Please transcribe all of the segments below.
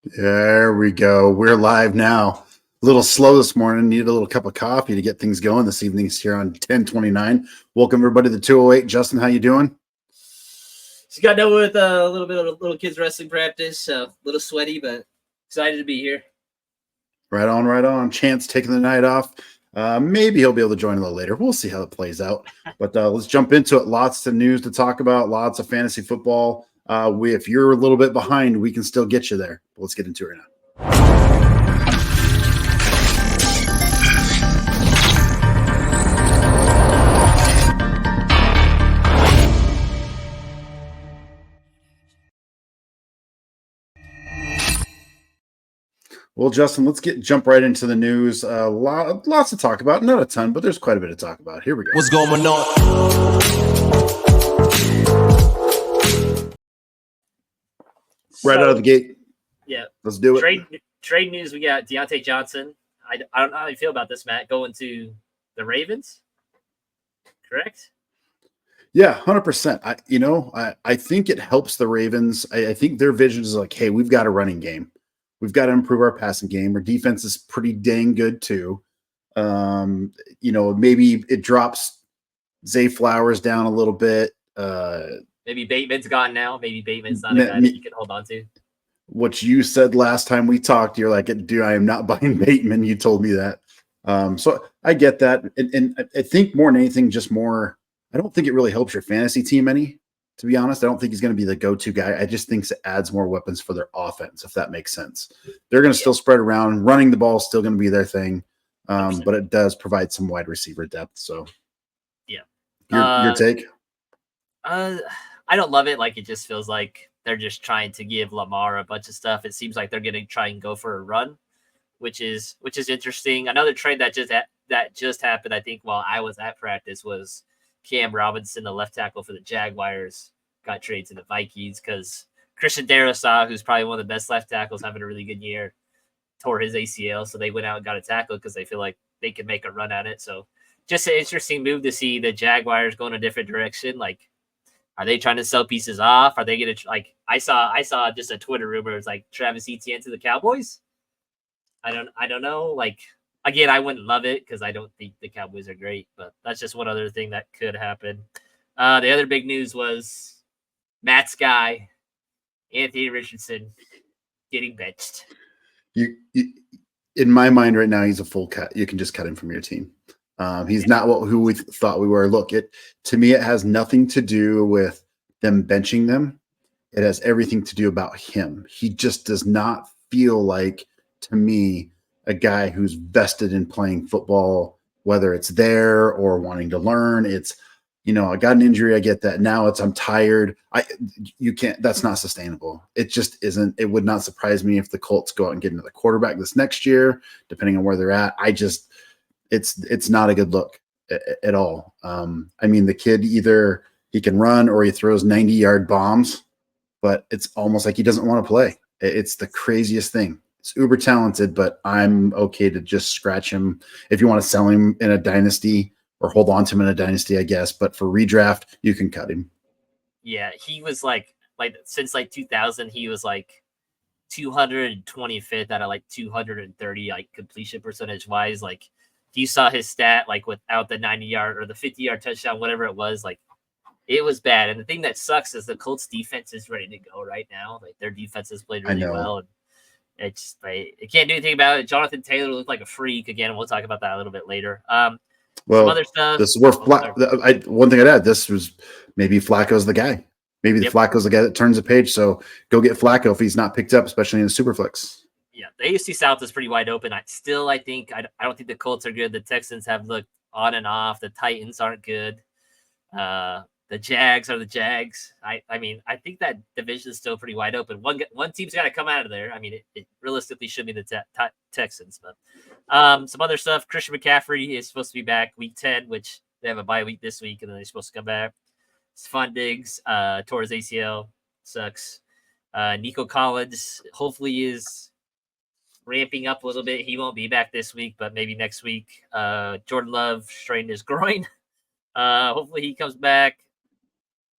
There we go. We're live now. A little slow this morning. Needed a little cup of coffee to get things going this evening. It's here on 1029. Welcome everybody to the 208. Justin, how you doing? Just got done with a little bit of little kids wrestling practice. A little sweaty, but excited to be here. Right on, right on. Chance taking the night off. Maybe he'll be able to join a little later. We'll see how it plays out. But let's jump into it. Lots of news to talk about. Lots of fantasy football. If you're a little bit behind, we can still get you there. But let's get into it right now. Well, Justin, let's jump right into the news. Lots to talk about. Not a ton, but there's quite a bit to talk about. Here we go. What's going on? Right out of the gate. Yeah. Let's do it. Trade news, we got Deontay Johnson. I don't know how you feel about this, Matt, going to the Ravens. Correct? Yeah, 100%. I think it helps the Ravens. I think their vision is like, hey, we've got a running game. We've got to improve our passing game. Our defense is pretty dang good too. Maybe it drops Zay Flowers down a little bit. Maybe Bateman's gone now. Maybe Bateman's not a guy that you can hold on to. What you said last time we talked, you're like, dude, I am not buying Bateman. You told me that. So I get that. And I think more than anything, I don't think it really helps your fantasy team any. To be honest, I don't think he's going to be the go-to guy. I just think it adds more weapons for their offense, if that makes sense. They're going to still spread around. Running the ball is still going to be their thing, but it does provide some wide receiver depth. So, yeah. Your take? I don't love it. Like, it just feels like they're just trying to give Lamar a bunch of stuff. It seems like they're going to try and go for a run, which is interesting. Another trade that just happened, I think, while I was at practice was Cam Robinson, the left tackle for the Jaguars, got traded to the Vikings because Christian Darrisaw, who's probably one of the best left tackles, having a really good year, tore his ACL. So they went out and got a tackle because they feel like they can make a run at it. So just an interesting move to see the Jaguars go in a different direction. Like, are they trying to sell pieces off? Are they going to I saw just a Twitter rumor. It's like Travis Etienne to the Cowboys. I don't know. Like, again, I wouldn't love it because I don't think the Cowboys are great, but that's just one other thing that could happen. The other big news was Matt's guy, Anthony Richardson, getting benched. You, in my mind right now, he's a full cut. You can just cut him from your team. He's not who we thought we were. Look, to me, it has nothing to do with them benching them. It has everything to do about him. He just does not feel like, to me, a guy who's vested in playing football, whether it's there or wanting to learn. It's, I got an injury. I get that. Now I'm tired. You can't, that's not sustainable. It just isn't. It would not surprise me if the Colts go out and get another quarterback this next year, depending on where they're at. It's not a good look at all. The kid, either he can run or he throws 90-yard bombs, but it's almost like he doesn't want to play. It's the craziest thing. It's uber talented, but I'm okay to just scratch him. If you want to sell him in a dynasty or hold on to him in a dynasty, I guess. But for redraft, you can cut him. Yeah, he was like since 2000, he was like 225th out of like 230 like completion percentage wise. Like, if you saw his stat, like without the 90-yard or the 50-yard touchdown, whatever it was, like it was bad. And the thing that sucks is the Colts defense is ready to go right now. Like, their defense has played really well. And it's I can't do anything about it. Jonathan Taylor looked like a freak again. We'll talk about that a little bit later. Some other stuff. This is where one thing I'd add. This was maybe Flacco's the guy. Maybe Flacco's the guy that turns the page. So go get Flacco if he's not picked up, especially in the Superflex. Yeah, the AFC South is pretty wide open. I don't think the Colts are good. The Texans have looked on and off. The Titans aren't good. The Jags are the Jags. I think that division is still pretty wide open. One team's got to come out of there. It realistically should be the Texans. But some other stuff. Christian McCaffrey is supposed to be back week 10, which they have a bye week this week, and then they're supposed to come back. Stephon Diggs tore his ACL. Sucks. Nico Collins hopefully is ramping up a little bit. He won't be back this week, but maybe next week. Jordan Love strained his groin. Hopefully he comes back.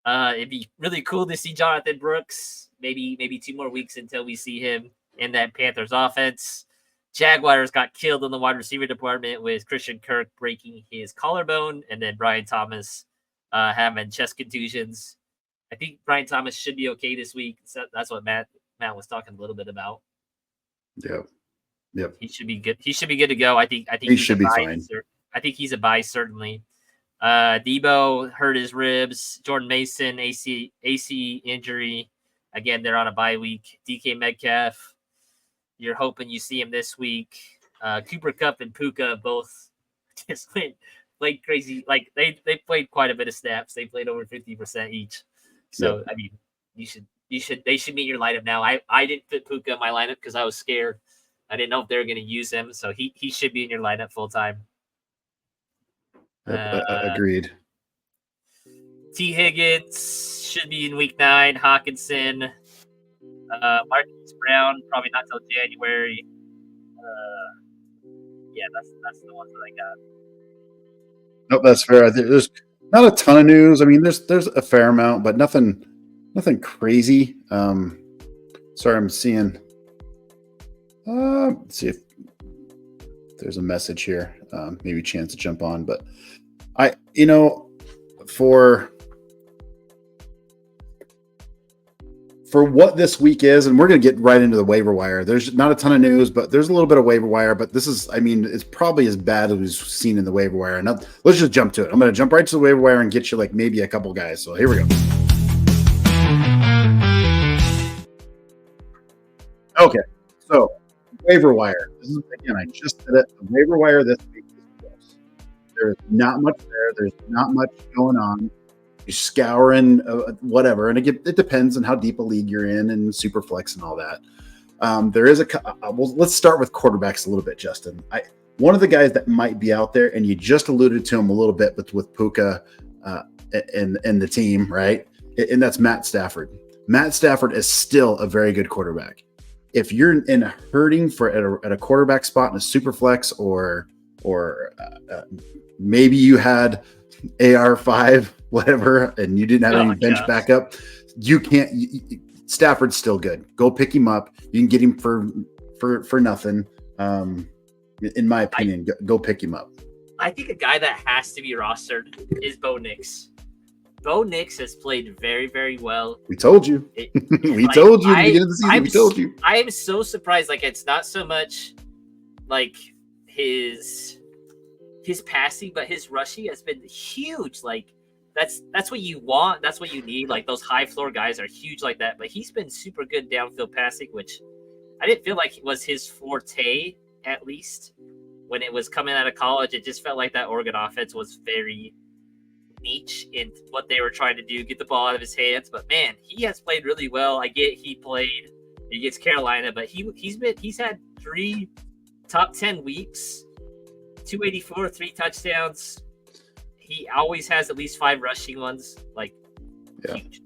It'd be really cool to see Jonathan Brooks. Maybe 2 more weeks until we see him in that Panthers offense. Jaguars got killed in the wide receiver department with Christian Kirk breaking his collarbone, and then Brian Thomas having chest contusions. I think Brian Thomas should be okay this week. So that's what Matt was talking a little bit about. Yep. He should be good. He should be good to go. I think he should be fine. I think he's a buy, certainly. Debo hurt his ribs. Jordan Mason, AC injury. Again, they're on a bye week. DK Metcalf, you're hoping you see him this week. Cooper Kupp and Puka both just played crazy. Like they played quite a bit of snaps. They played over 50% each. So yep. I mean, they should meet your lineup now. I didn't fit Puka in my lineup because I was scared. I didn't know if they were going to use him, so he should be in your lineup full time. Agreed. T. Higgins should be in week 9. Hawkinson, Marquise Brown probably not till January. Yeah, that's the ones that I got. Nope, that's fair. I think there's not a ton of news. I mean, there's a fair amount, but nothing crazy. Sorry, I'm seeing. Let's see if there's a message here. Maybe a chance to jump on, but for what this week is, and we're going to get right into the waiver wire. There's not a ton of news, but there's a little bit of waiver wire. But this is, I mean, it's probably as bad as we've seen in the waiver wire. And let's just jump to it. I'm going to jump right to the waiver wire and get you like maybe a couple guys. So here we go. Okay, so waiver wire. This is, again, I just did it. The waiver wire this week is close. There's not much there. There's not much going on. You're scouring whatever, and it depends on how deep a league you're in and super flex and all that. There is well, let's start with quarterbacks a little bit, Justin. One of the guys that might be out there, and you just alluded to him a little bit, but with Puka and the team, right? And that's Matt Stafford. Matt Stafford is still a very good quarterback. If you're in a hurting at a quarterback spot in a super flex, or maybe you had AR5, whatever, and you didn't have any bench backup, you can't. Stafford's still good. Go pick him up. You can get him for nothing. In my opinion, go pick him up. I think a guy that has to be rostered is Bo Nix. Bo Nix has played very, very well. We told you. We told you at the beginning of the season. We told you. I am so surprised. Like, it's not so much like his passing, but his rushing has been huge. Like, that's what you want. That's what you need. Like, those high floor guys are huge like that. But he's been super good downfield passing, which I didn't feel like it was his forte, at least when it was coming out of college. It just felt like that Oregon offense was very niche in what they were trying to do, get the ball out of his hands. But man, he has played really well. I get he played against Carolina, but he's had 3 top 10 weeks, 284, 3 touchdowns. He always has at least 5 rushing ones. Like, huge.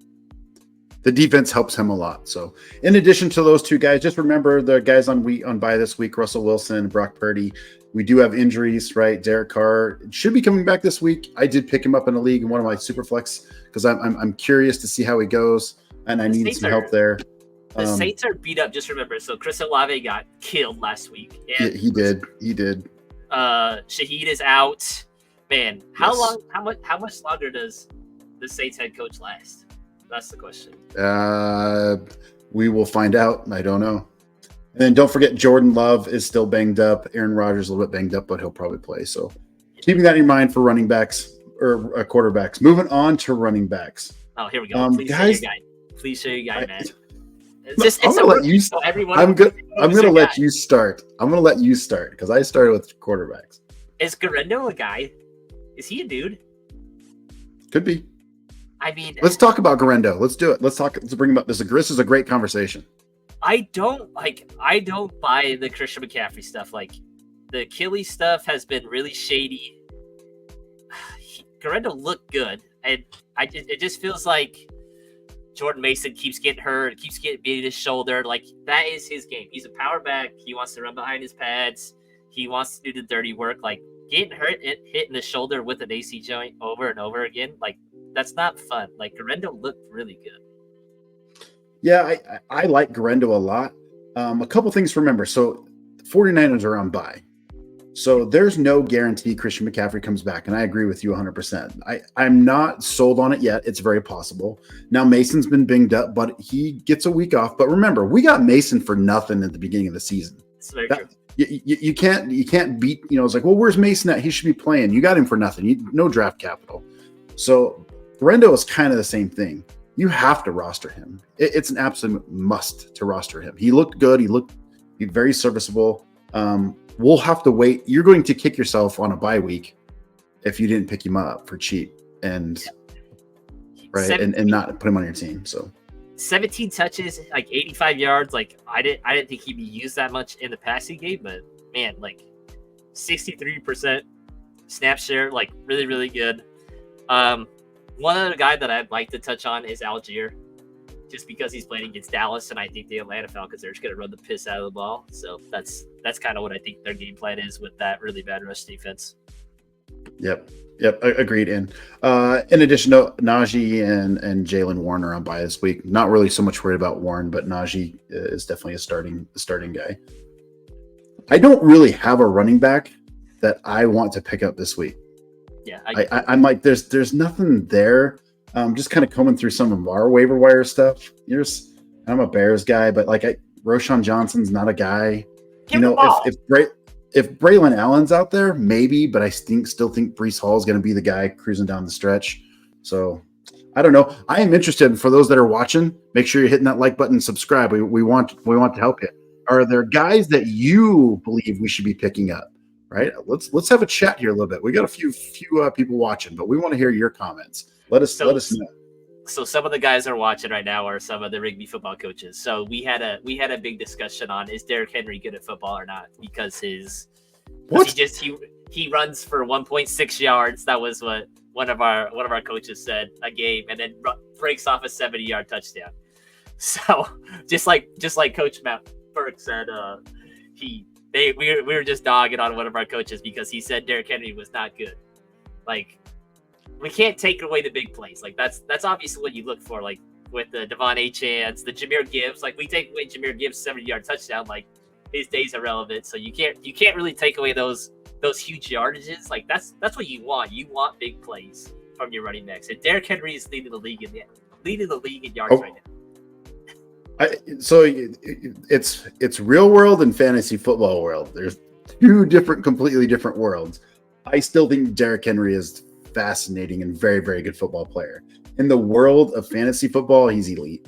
The defense helps him a lot. So, in addition to those 2 guys, just remember the guys on bye this week: Russell Wilson, Brock Purdy. We do have injuries, right? Derek Carr should be coming back this week. I did pick him up in a league in one of my super flex because I'm curious to see how he goes, and I need some help there. The Saints are beat up. Just remember, so Chris Olave got killed last week. And he did. Shaheed is out. Man, how long? How much longer does the Saints head coach last? That's the question. We will find out. I don't know. And then don't forget, Jordan Love is still banged up. Aaron Rodgers is a little bit banged up, but he'll probably play. So keeping that in mind for running backs or quarterbacks. Moving on to running backs. Oh, here we go. Please show your guy, man. I'm gonna let you start. I'm gonna let you start. I'm gonna let you start because I started with quarterbacks. Is Garendo a guy? Is he a dude? Could be. I mean, let's talk about Garendo. Let's do it. Let's bring him up. This is a great conversation. I don't buy the Christian McCaffrey stuff. Like, the Achilles stuff has been really shady. Garendo looked good, and it just feels like Jordan Mason keeps getting hurt, keeps getting beat in his shoulder. Like, that is his game. He's a power back. He wants to run behind his pads. He wants to do the dirty work. Like, getting hurt and hitting the shoulder with an AC joint over and over again, like, that's not fun. Like, Garendo looked really good. Yeah, I like Garendo a lot. A couple things to remember. So 49ers are on bye. So there's no guarantee Christian McCaffrey comes back. And I agree with you 100%. I'm not sold on it yet. It's very possible. Now, Mason's been binged up, but he gets a week off. But remember, we got Mason for nothing at the beginning of the season. It's very true. You can't beat, it's like, well, where's Mason at? He should be playing. You got him for nothing. No draft capital. So Brendo is kind of the same thing. You have to roster him. It's an absolute must to roster him. He looked good. He looked very serviceable. We'll have to wait. You're going to kick yourself on a bye week if you didn't pick him up for cheap and and not put him on your team. So 17 touches, like 85 yards. Like I didn't think he'd be used that much in the passing game, but man, like 63% snap share, like really, really good. One other guy that I'd like to touch on is Algier, just because he's playing against Dallas, and I think the Atlanta Falcons are just going to run the piss out of the ball. So that's kind of what I think their game plan is with that really bad rush defense. Yep, agreed. And in addition to Najee and Jalen Warren are on bye this week. Not really so much worried about Warren, but Najee is definitely a starting guy. I don't really have a running back that I want to pick up this week. Yeah, I'm like, there's nothing there. Just kind of combing through some of our waiver wire stuff. I'm a Bears guy, but like Roshan Johnson's not a guy. If Braylon Allen's out there, maybe, but I still think Breece Hall is going to be the guy cruising down the stretch. So I don't know. I am interested. For those that are watching, make sure you're hitting that like button and subscribe. We want to help you. Are there guys that you believe we should be picking up? Right? Let's have a chat here a little bit. We got a few people watching, but we want to hear your comments. Let us know. So some of the guys that are watching right now are some of the Rigby football coaches. So we had a big discussion on, is Derrick Henry good at football or not? Because he runs for 1.6 yards. That was what one of our coaches said a game, and then breaks off a 70-yard touchdown. So just like Coach Matt Burke said, we were just dogging on one of our coaches because he said Derrick Henry was not good. Like, we can't take away the big plays. Like that's obviously what you look for. Like with the Devon Achane, the Jahmyr Gibbs. Like we take away Jahmyr Gibbs' 70-yard touchdown, like his day's irrelevant. So you can't really take away those huge yardages. Like that's what you want. You want big plays from your running backs. And Derrick Henry is leading the league in yards right now. So it's real world and fantasy football world. There's two completely different worlds. I still think Derrick Henry is fascinating and very, very good football player. In the world of fantasy football, he's elite.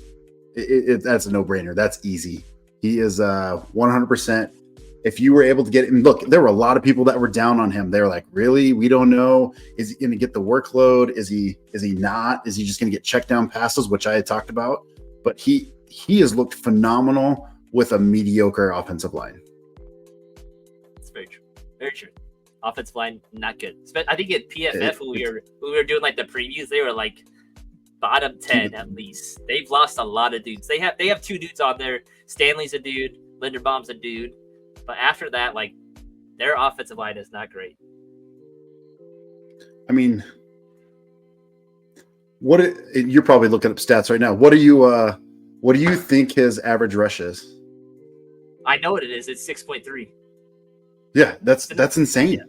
That's a no-brainer. That's easy. He is 100%. If you were able to get him, look, there were a lot of people that were down on him. They were like, really? We don't know. Is he going to get the workload? Is he not? Is he just going to get check down passes, which I had talked about? But he has looked phenomenal with a mediocre offensive line. It's very true. Very true. Offensive line, not good. I think at PFF, when we were doing like the previews, they were like bottom 10 at least. They've lost a lot of dudes. They have two dudes on there. Danley's a dude. Linderbaum's a dude. But after that, like, their offensive line is not great. I mean, you're probably looking up stats right now. What do you think his average rush is? I know what it is. It's 6.3. Yeah, that's insane. Yeah.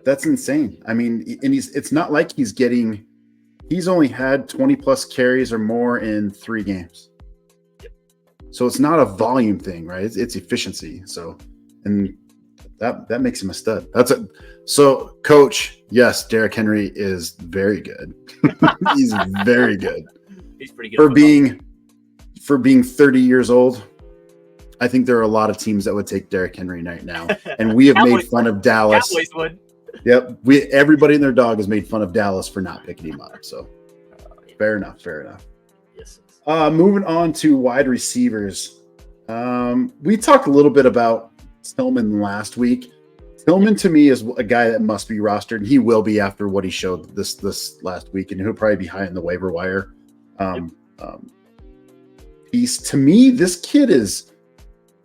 That's insane. I mean, and it's not like he's only had 20 plus carries or more in 3 games. Yep. So it's not a volume thing, right? It's efficiency. So, and that makes him a stud. So coach, yes, Derrick Henry is very good. He's very good. He's pretty good for being 30 years old. I think there are a lot of teams that would take Derrick Henry right now, and we have made fun of Dallas. Cowboys would. Yep, everybody and their dog has made fun of Dallas for not picking him up. So, fair enough. Yes. Moving on to wide receivers. We talked a little bit about Tillman last week. Tillman to me is a guy that must be rostered, and he will be after what he showed this last week, and he'll probably be high in the waiver wire piece. To me, this kid is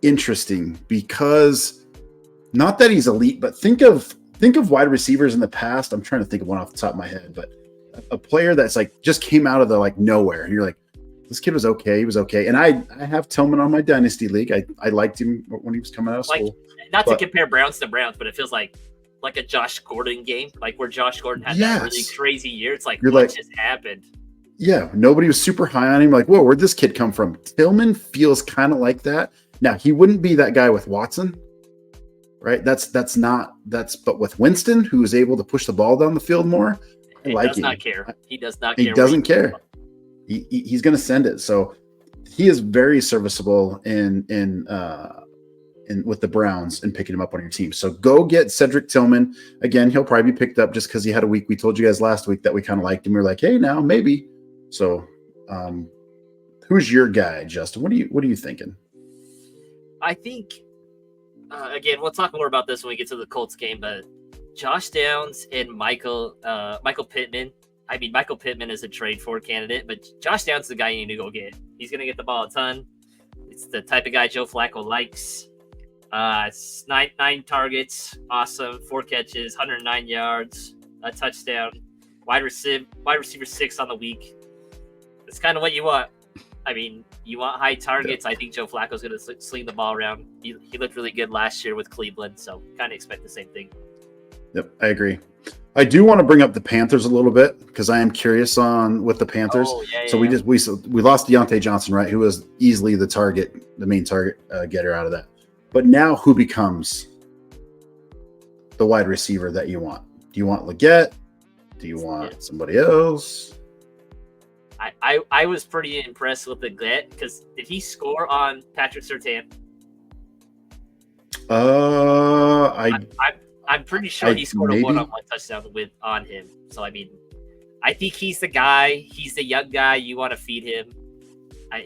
interesting because not that he's elite, but think of wide receivers in the past. I'm trying to think of one off the top of my head, but a player that's like just came out of the like nowhere, and you're like, This kid was okay. He was okay. And I have Tillman on my dynasty league. I liked him when he was coming out of school. Not to compare Browns to Browns, but it feels like a Josh Gordon game, like where Josh Gordon had that really crazy year. It's like, what just happened? Yeah, nobody was super high on him. Like, whoa, where'd this kid come from? Tillman feels kind of like that. Now, he wouldn't be that guy with Watson, right? But with Winston, who is able to push the ball down the field more, He does not care. He does not care. He doesn't care. He's going to send it. So he is very serviceable in with the Browns and picking him up on your team. So go get Cedric Tillman. Again, he'll probably be picked up just because he had a week. We told you guys last week that we kind of liked him. We were like, hey, now maybe. So who's your guy, Justin? What are you thinking? I think again, we'll talk more about this when we get to the Colts game, but Josh Downs and Michael Pittman. I mean, Michael Pittman is a trade for candidate, but Josh Downs is the guy you need to go get. He's going to get the ball a ton. It's the type of guy Joe Flacco likes. It's nine targets, awesome, 4 catches, 109 yards, a touchdown, wide receiver 6 on the week. It's kind of what you want. I mean, you want high targets. Yeah. I think Joe Flacco's going to sling the ball around. He looked really good last year with Cleveland, so kind of expect the same thing. Yep, I agree. I do want to bring up the Panthers a little bit because I am curious with the Panthers. We lost Deontay Johnson, right? Who was easily the main target getter out of that. But now who becomes the wide receiver that you want? Do you want Leggett? Do you want somebody else? I was pretty impressed with Leggett because did he score on Patrick Surtain? I'm pretty sure he scored a one-on-one touchdown on him. So, I mean, I think he's the guy. He's the young guy. You want to feed him.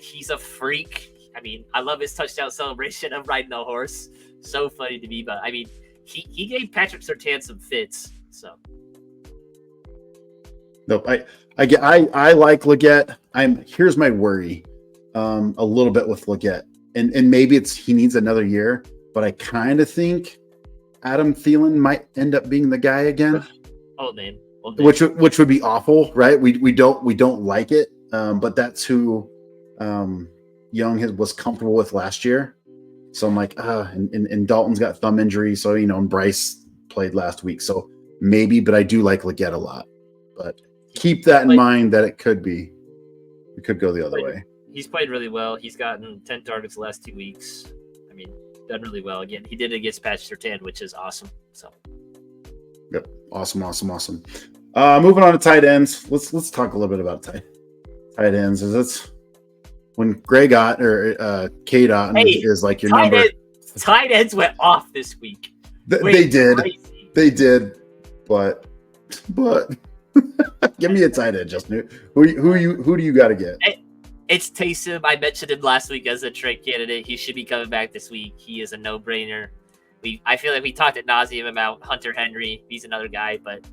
He's a freak. I mean, I love his touchdown celebration of riding a horse. So funny to me. But, I mean, he gave Patrick Surtain some fits. So. Nope. I like Leggett. Here's my worry a little bit with Leggett. And maybe he needs another year. But I kind of think Adam Thielen might end up being the guy again. Old name. Which would be awful, right? We don't like it. But that's who Young was comfortable with last year. So I'm like, and Dalton's got thumb injury, so and Bryce played last week. So maybe, but I do like Leggett a lot. But keep that in mind that it could go the other way. He's played really well. He's gotten 10 targets the last 2 weeks. I mean, done really well. Again, he did it against Patrick Surtain, which is awesome. So, yep, awesome. Moving on to tight ends. Let's talk a little bit about tight ends. Is when Greg Ott or Kate Ott is like your number. Tight ends went off this week. They did, but give me a tight end, Justin. Who do you got to get? It's Taysom. I mentioned him last week as a trade candidate. He should be coming back this week. He is a no-brainer. I feel like we talked at nauseum about Hunter Henry. He's another guy, but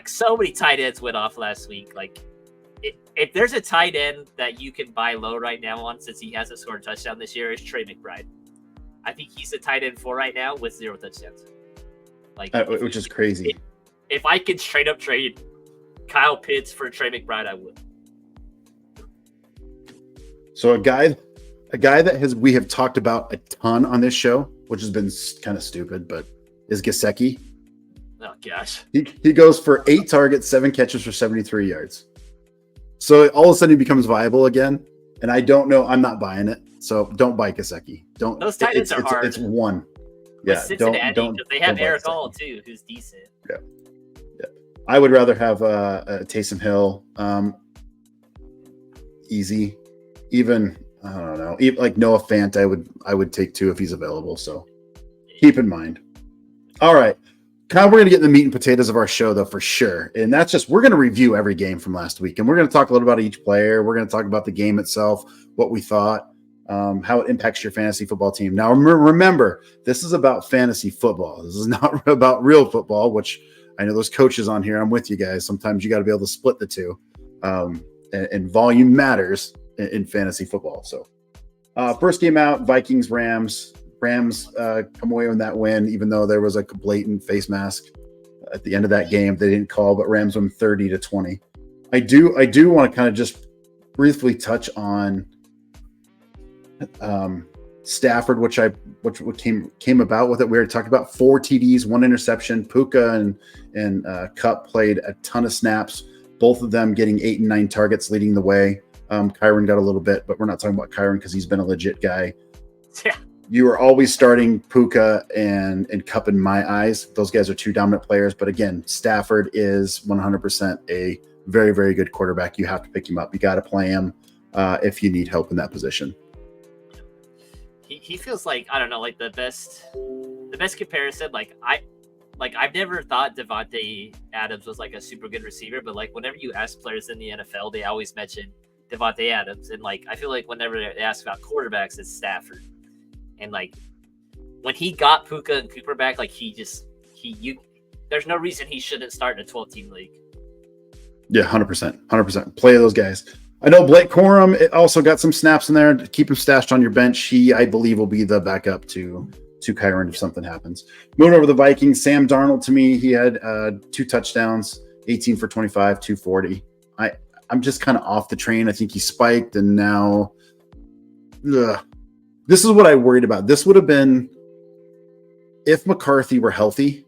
so many tight ends went off last week. Like, if there's a tight end that you can buy low right now on, since he hasn't scored a touchdown this year, is Trey McBride. I think he's a tight end 4 right now with 0 touchdowns. Which is crazy. If I could straight up trade Kyle Pitts for Trey McBride, I would. So a guy that we have talked about a ton on this show, which has been kind of stupid, but is Gesicki. Oh gosh. He goes for 8 targets, 7 catches for 73 yards. So all of a sudden he becomes viable again. And I don't know. I'm not buying it. So don't buy Gesicki. Don't. Those tight ends are hard. It's one. Yeah. Don't. They have Eric All too, who's decent. Yeah. I would rather have Taysom Hill. Easy. Even I don't know. Even like Noah Fant, I would take 2 if he's available. So keep in mind. All right. Kind of, we're going to get in the meat and potatoes of our show, though, for sure. And that's just, we're going to review every game from last week. And we're going to talk a little about each player. We're going to talk about the game itself, what we thought, how it impacts your fantasy football team. Now, remember, this is about fantasy football. This is not about real football, which I know there's coaches on here. I'm with you guys. Sometimes you got to be able to split the two. And volume matters in fantasy football. So first game out, Vikings, Rams. Rams come away with that win, even though there was a blatant face mask at the end of that game. They didn't call, but Rams won 30-20. I do want to kind of just briefly touch on Stafford, which came about with it. We already talked about 4 TDs, 1 interception. Puka and Cup played a ton of snaps, both of them getting 8 and 9 targets, leading the way. Kyron got a little bit, but we're not talking about Kyron because he's been a legit guy. Yeah. You are always starting Puka and Cup in my eyes. Those guys are 2 dominant players. But again, Stafford is 100% a very, very good quarterback. You have to pick him up. You got to play him if you need help in that position. He feels like, I don't know, like the best comparison. I've never thought Devontae Adams was like a super good receiver, but like whenever you ask players in the NFL, they always mention Devontae Adams, and like I feel like whenever they ask about quarterbacks, it's Stafford. And like when he got Puka and Cooper back, like there's no reason he shouldn't start in a 12-team league. Yeah, 100%. Play those guys. I know Blake Corum also got some snaps in there to keep him stashed on your bench. He, I believe, will be the backup to Kyron if something happens. Moving over to the Vikings, Sam Darnold, to me, he had 2 touchdowns, 18 for 25, 240. I'm just kind of off the train. I think he spiked, and now this is what I worried about. This would have been, if McCarthy were healthy,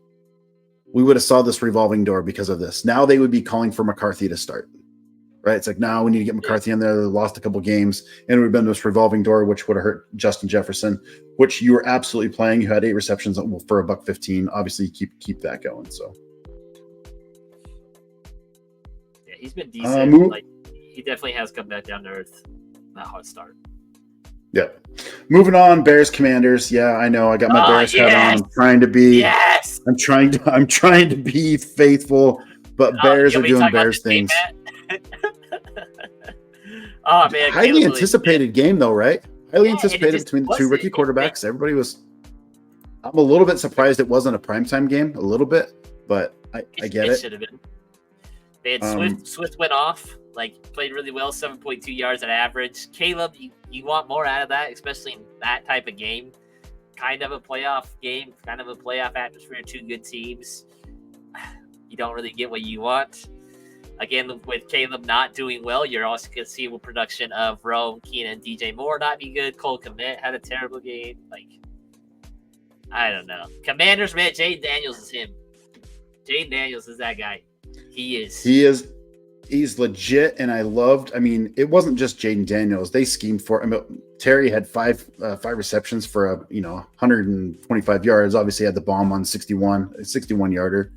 we would have saw this revolving door because of this. Now they would be calling for McCarthy to start. Right? It's like, now we need to get McCarthy in there. They lost a couple games, and it would have been this revolving door, which would have hurt Justin Jefferson, which you were absolutely playing. You had 8 receptions for $115. Obviously, keep that going. So, yeah, he's been decent. He definitely has come back down to earth. That hot start. Yeah. Moving on, Bears Commanders. Yeah, I know. I got my Bears hat on. I'm trying to be. Yes. I'm trying to be faithful, but Bears are doing Bears things. Oh man, highly anticipated game though, right? Highly anticipated between the 2 rookie quarterbacks. Everybody was. I'm a little bit surprised it wasn't a primetime game, a little bit, but I get it. Should have been. They had Swift went off, like played really well, 7.2 yards at average. Caleb, you want more out of that, especially in that type of game. Kind of a playoff game, kind of a playoff atmosphere, 2 good teams. You don't really get what you want. Again, with Caleb not doing well, you're also going to see with production of Rome, Keenan, DJ Moore not be good. Cole Kmet had a terrible game. Like, I don't know. Commanders, man, Jaden Daniels is him. Jaden Daniels is that guy. He is. He's legit, and I mean, it wasn't just Jaden Daniels. They schemed for him. Terry had 5 receptions for a 125 yards. Obviously, had the bomb on 61 yarder,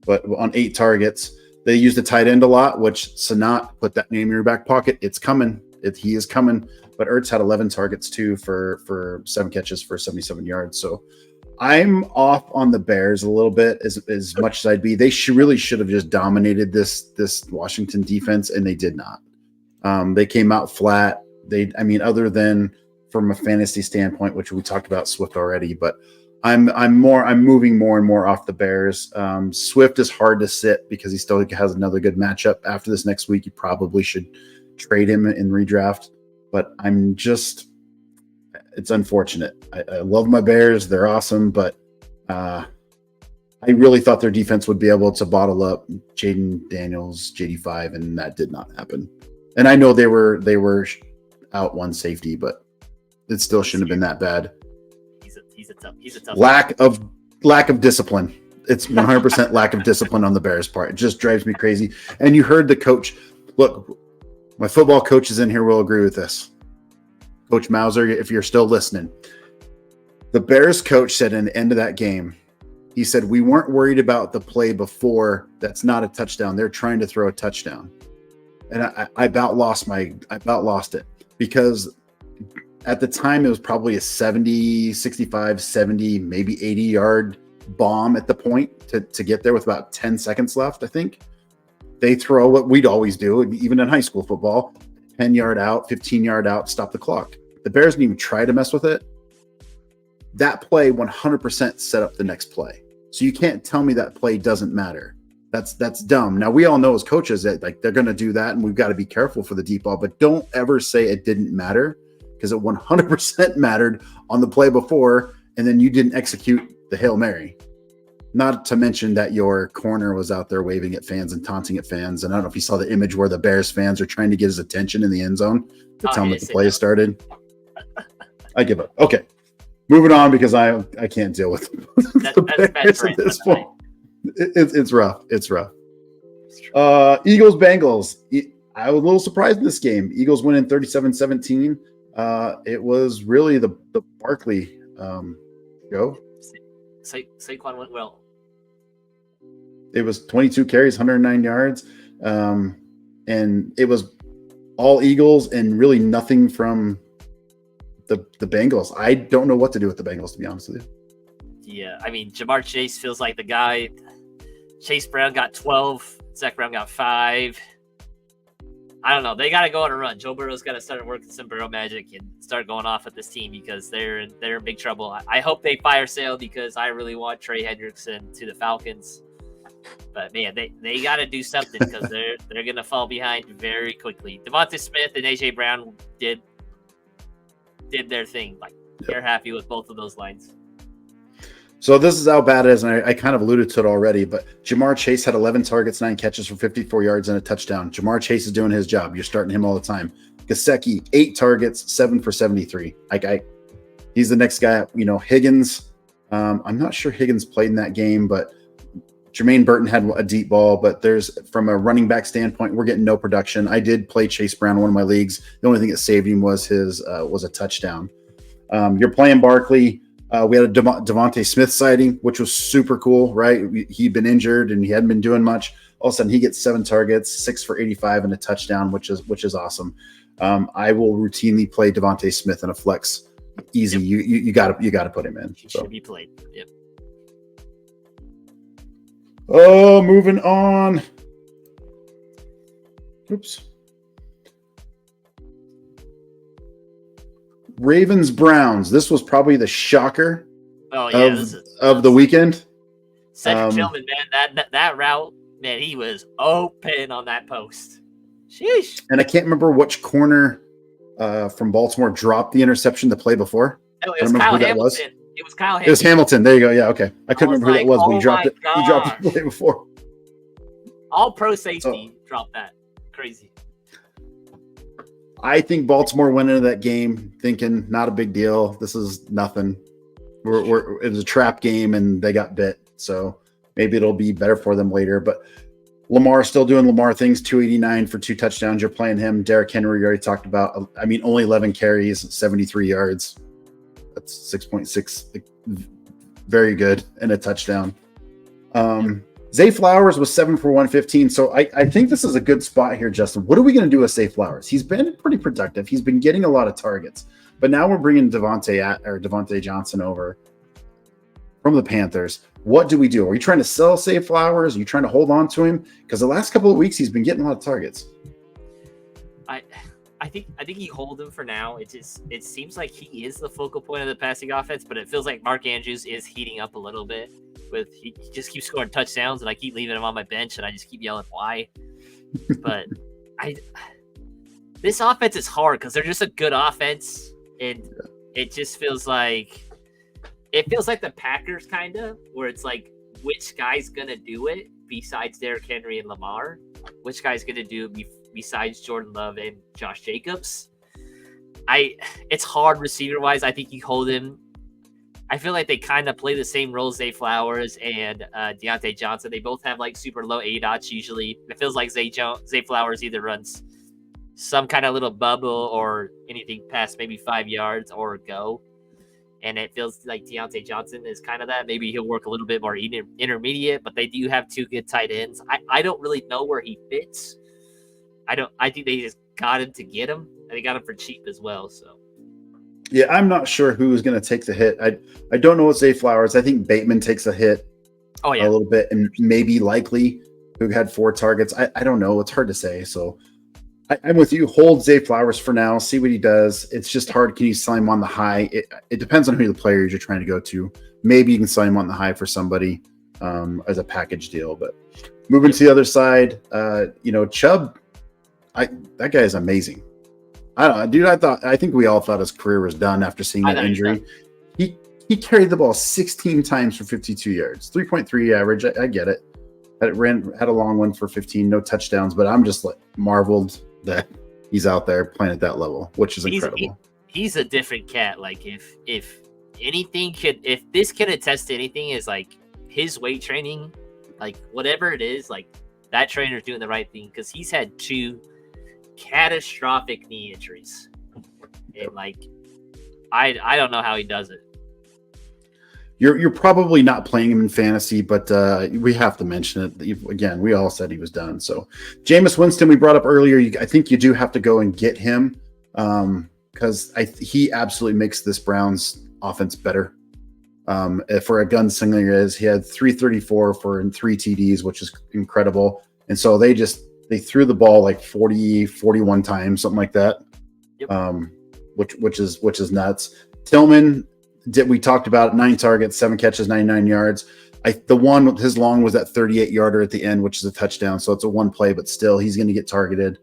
but on 8 targets. They used the tight end a lot, which Sanat put that name in your back pocket. It's coming. He is coming. But Ertz had 11 targets too for 7 catches for 77 yards. So I'm off on the Bears a little bit as much as I'd be. They really should have just dominated this Washington defense, and they did not. They came out flat. Other than from a fantasy standpoint, which we talked about Swift already, but I'm moving more and more off the Bears. Swift is hard to sit because he still has another good matchup after this next week. You probably should trade him in redraft, but it's unfortunate. I love my Bears. They're awesome, but I really thought their defense would be able to bottle up Jaden Daniels, JD5, and that did not happen. And I know they were out 1 safety, but it still shouldn't have been that bad. He's a tough lack of discipline. It's 100% lack of discipline on the Bears' part. It just drives me crazy. And you heard the coach. Look, my football coaches in here will agree with this. Coach Mauser, if you're still listening, the Bears coach said in the end of that game, he said, we weren't worried about the play before. That's not a touchdown. They're trying to throw a touchdown. And I about lost it because at the time, it was probably a 65, 70, maybe 80-yard bomb at the point to get there with about 10 seconds left, I think. They throw what we'd always do, even in high school football, 10-yard out, 15-yard out, stop the clock. The Bears didn't even try to mess with it. That play 100% set up the next play. So you can't tell me that play doesn't matter. That's dumb. Now, we all know as coaches that they're going to do that, and we've got to be careful for the deep ball, but don't ever say it didn't matter. Because it 100% mattered on the play before, and then you didn't execute the Hail Mary. Not to mention that your corner was out there waving at fans and taunting at fans. And I don't know if you saw the image where the Bears fans are trying to get his attention in the end zone to tell him that the play has started. I give up. Okay. Moving on because I can't deal with the Bears at this point. It's rough. It's rough. Eagles Bengals. I was a little surprised in this game. Eagles winning 37-17. It was really the Barkley go. Saquon went well. It was 22 carries, 109 yards. And it was all Eagles and really nothing from the Bengals. I don't know what to do with the Bengals, to be honest with you. Yeah, I mean, Jamar Chase feels like the guy. Chase Brown got 12. Zach Brown got 5. I don't know. They got to go on a run. Joe Burrow's got to start working some Burrow magic and start going off at this team because they're in big trouble. I hope they fire sale because I really want Trey Hendrickson to the Falcons. But man, they got to do something because they're going to fall behind very quickly. Devonta Smith and AJ Brown did their thing. Like they're happy with both of those lines. So this is how bad it is, and I kind of alluded to it already, but Jamar Chase had 11 targets, 9 catches for 54 yards and a touchdown. Jamar Chase is doing his job. You're starting him all the time. Gesicki, 8 targets, 7 for 73. He's the next guy. Higgins, I'm not sure Higgins played in that game, but Jermaine Burton had a deep ball, but from a running back standpoint, we're getting no production. I did play Chase Brown in one of my leagues. The only thing that saved him was was a touchdown. You're playing Barkley. We had a Devontae Smith sighting, which was super cool, right? He'd been injured and he hadn't been doing much. All of a sudden, he gets 7 targets, 6 for 85, and a touchdown, which is awesome. I will routinely play Devontae Smith in a flex. Easy, yep. you got to put him in. He should be played. Yep. Oh, moving on. Oops. Ravens Browns. This was probably the shocker of the weekend. Cedric Tillman, man, that route, man, he was open on that post. Sheesh. And I can't remember which corner from Baltimore dropped the interception the play before. No, it was Kyle Hamilton. It was Kyle Hamilton. It was Hamilton. There you go. Yeah, okay. I couldn't remember who that was, but he dropped it. He dropped the play before. All pro safety dropped that. Crazy. I think Baltimore went into that game thinking not a big deal. This is nothing. It was a trap game and they got bit. So maybe it'll be better for them later. But Lamar still doing Lamar things, 289 for 2 touchdowns. You're playing him. Derrick Henry, we already talked about. I mean, only 11 carries, 73 yards. That's 6.6. Very good. And a touchdown. Zay Flowers was 7 for 115. So I think this is a good spot here, Justin. What are we going to do with Zay Flowers? He's been pretty productive. He's been getting a lot of targets. But now we're bringing Devontae Johnson over from the Panthers. What do we do? Are we trying to sell Zay Flowers? Are you trying to hold on to him? Because the last couple of weeks, he's been getting a lot of targets. I think you hold him for now. It seems like he is the focal point of the passing offense, but it feels like Mark Andrews is heating up a little bit. He just keeps scoring touchdowns, and I keep leaving him on my bench, and I just keep yelling why. But this offense is hard because they're just a good offense, and it just feels like the Packers kind of, where it's like which guy's gonna do it besides Derrick Henry and Lamar, which guy's gonna do it besides Jordan Love and Josh Jacobs. It's hard receiver wise. I think you hold him. I feel like they kind of play the same role as Zay Flowers and Deontay Johnson. They both have like super low ADOTs usually. It feels like Zay Flowers either runs some kind of little bubble or anything past maybe 5 yards or go. And it feels like Deontay Johnson is kind of that. Maybe he'll work a little bit more intermediate, but they do have 2 good tight ends. I don't really know where he fits. I think they just got him to get him. And they got him for cheap as well, so. Yeah, I'm not sure who is going to take the hit. I don't know what Zay Flowers. I think Bateman takes a hit a little bit, and maybe Likely, who had 4 targets. I don't know. It's hard to say. So I'm with you. Hold Zay Flowers for now. See what he does. It's just hard. Can you sell him on the high? It depends on who the player is you're trying to go to. Maybe you can sell him on the high for somebody as a package deal. But moving to the other side, Chubb, that guy is amazing. I don't know, dude. I think we all thought his career was done after seeing that injury. He he carried the ball 16 times for 52 yards, 3.3 average. I get it. Had a long one for 15, no touchdowns, but I'm just like marveled that he's out there playing at that level, which is incredible. He's a different cat. Like if this can attest to anything, is like his weight training, like whatever it is, like that trainer's doing the right thing, because he's had 2 catastrophic knee injuries, and like I don't know how he does it. You're probably not playing him in fantasy, but we have to mention it again. We all said he was done. So Jameis Winston, we brought up earlier. I think you do have to go and get him because he absolutely makes this Browns offense better. For a gunslinger, he had 334 for 3 TDs, which is incredible. And so they threw the ball like 41 times, something like that. Yep. Which is nuts. Tillman, we talked about 9 targets, 7 catches, 99 yards. His long was that 38 yarder at the end, which is a touchdown. So it's a 1 play, but still he's going to get targeted.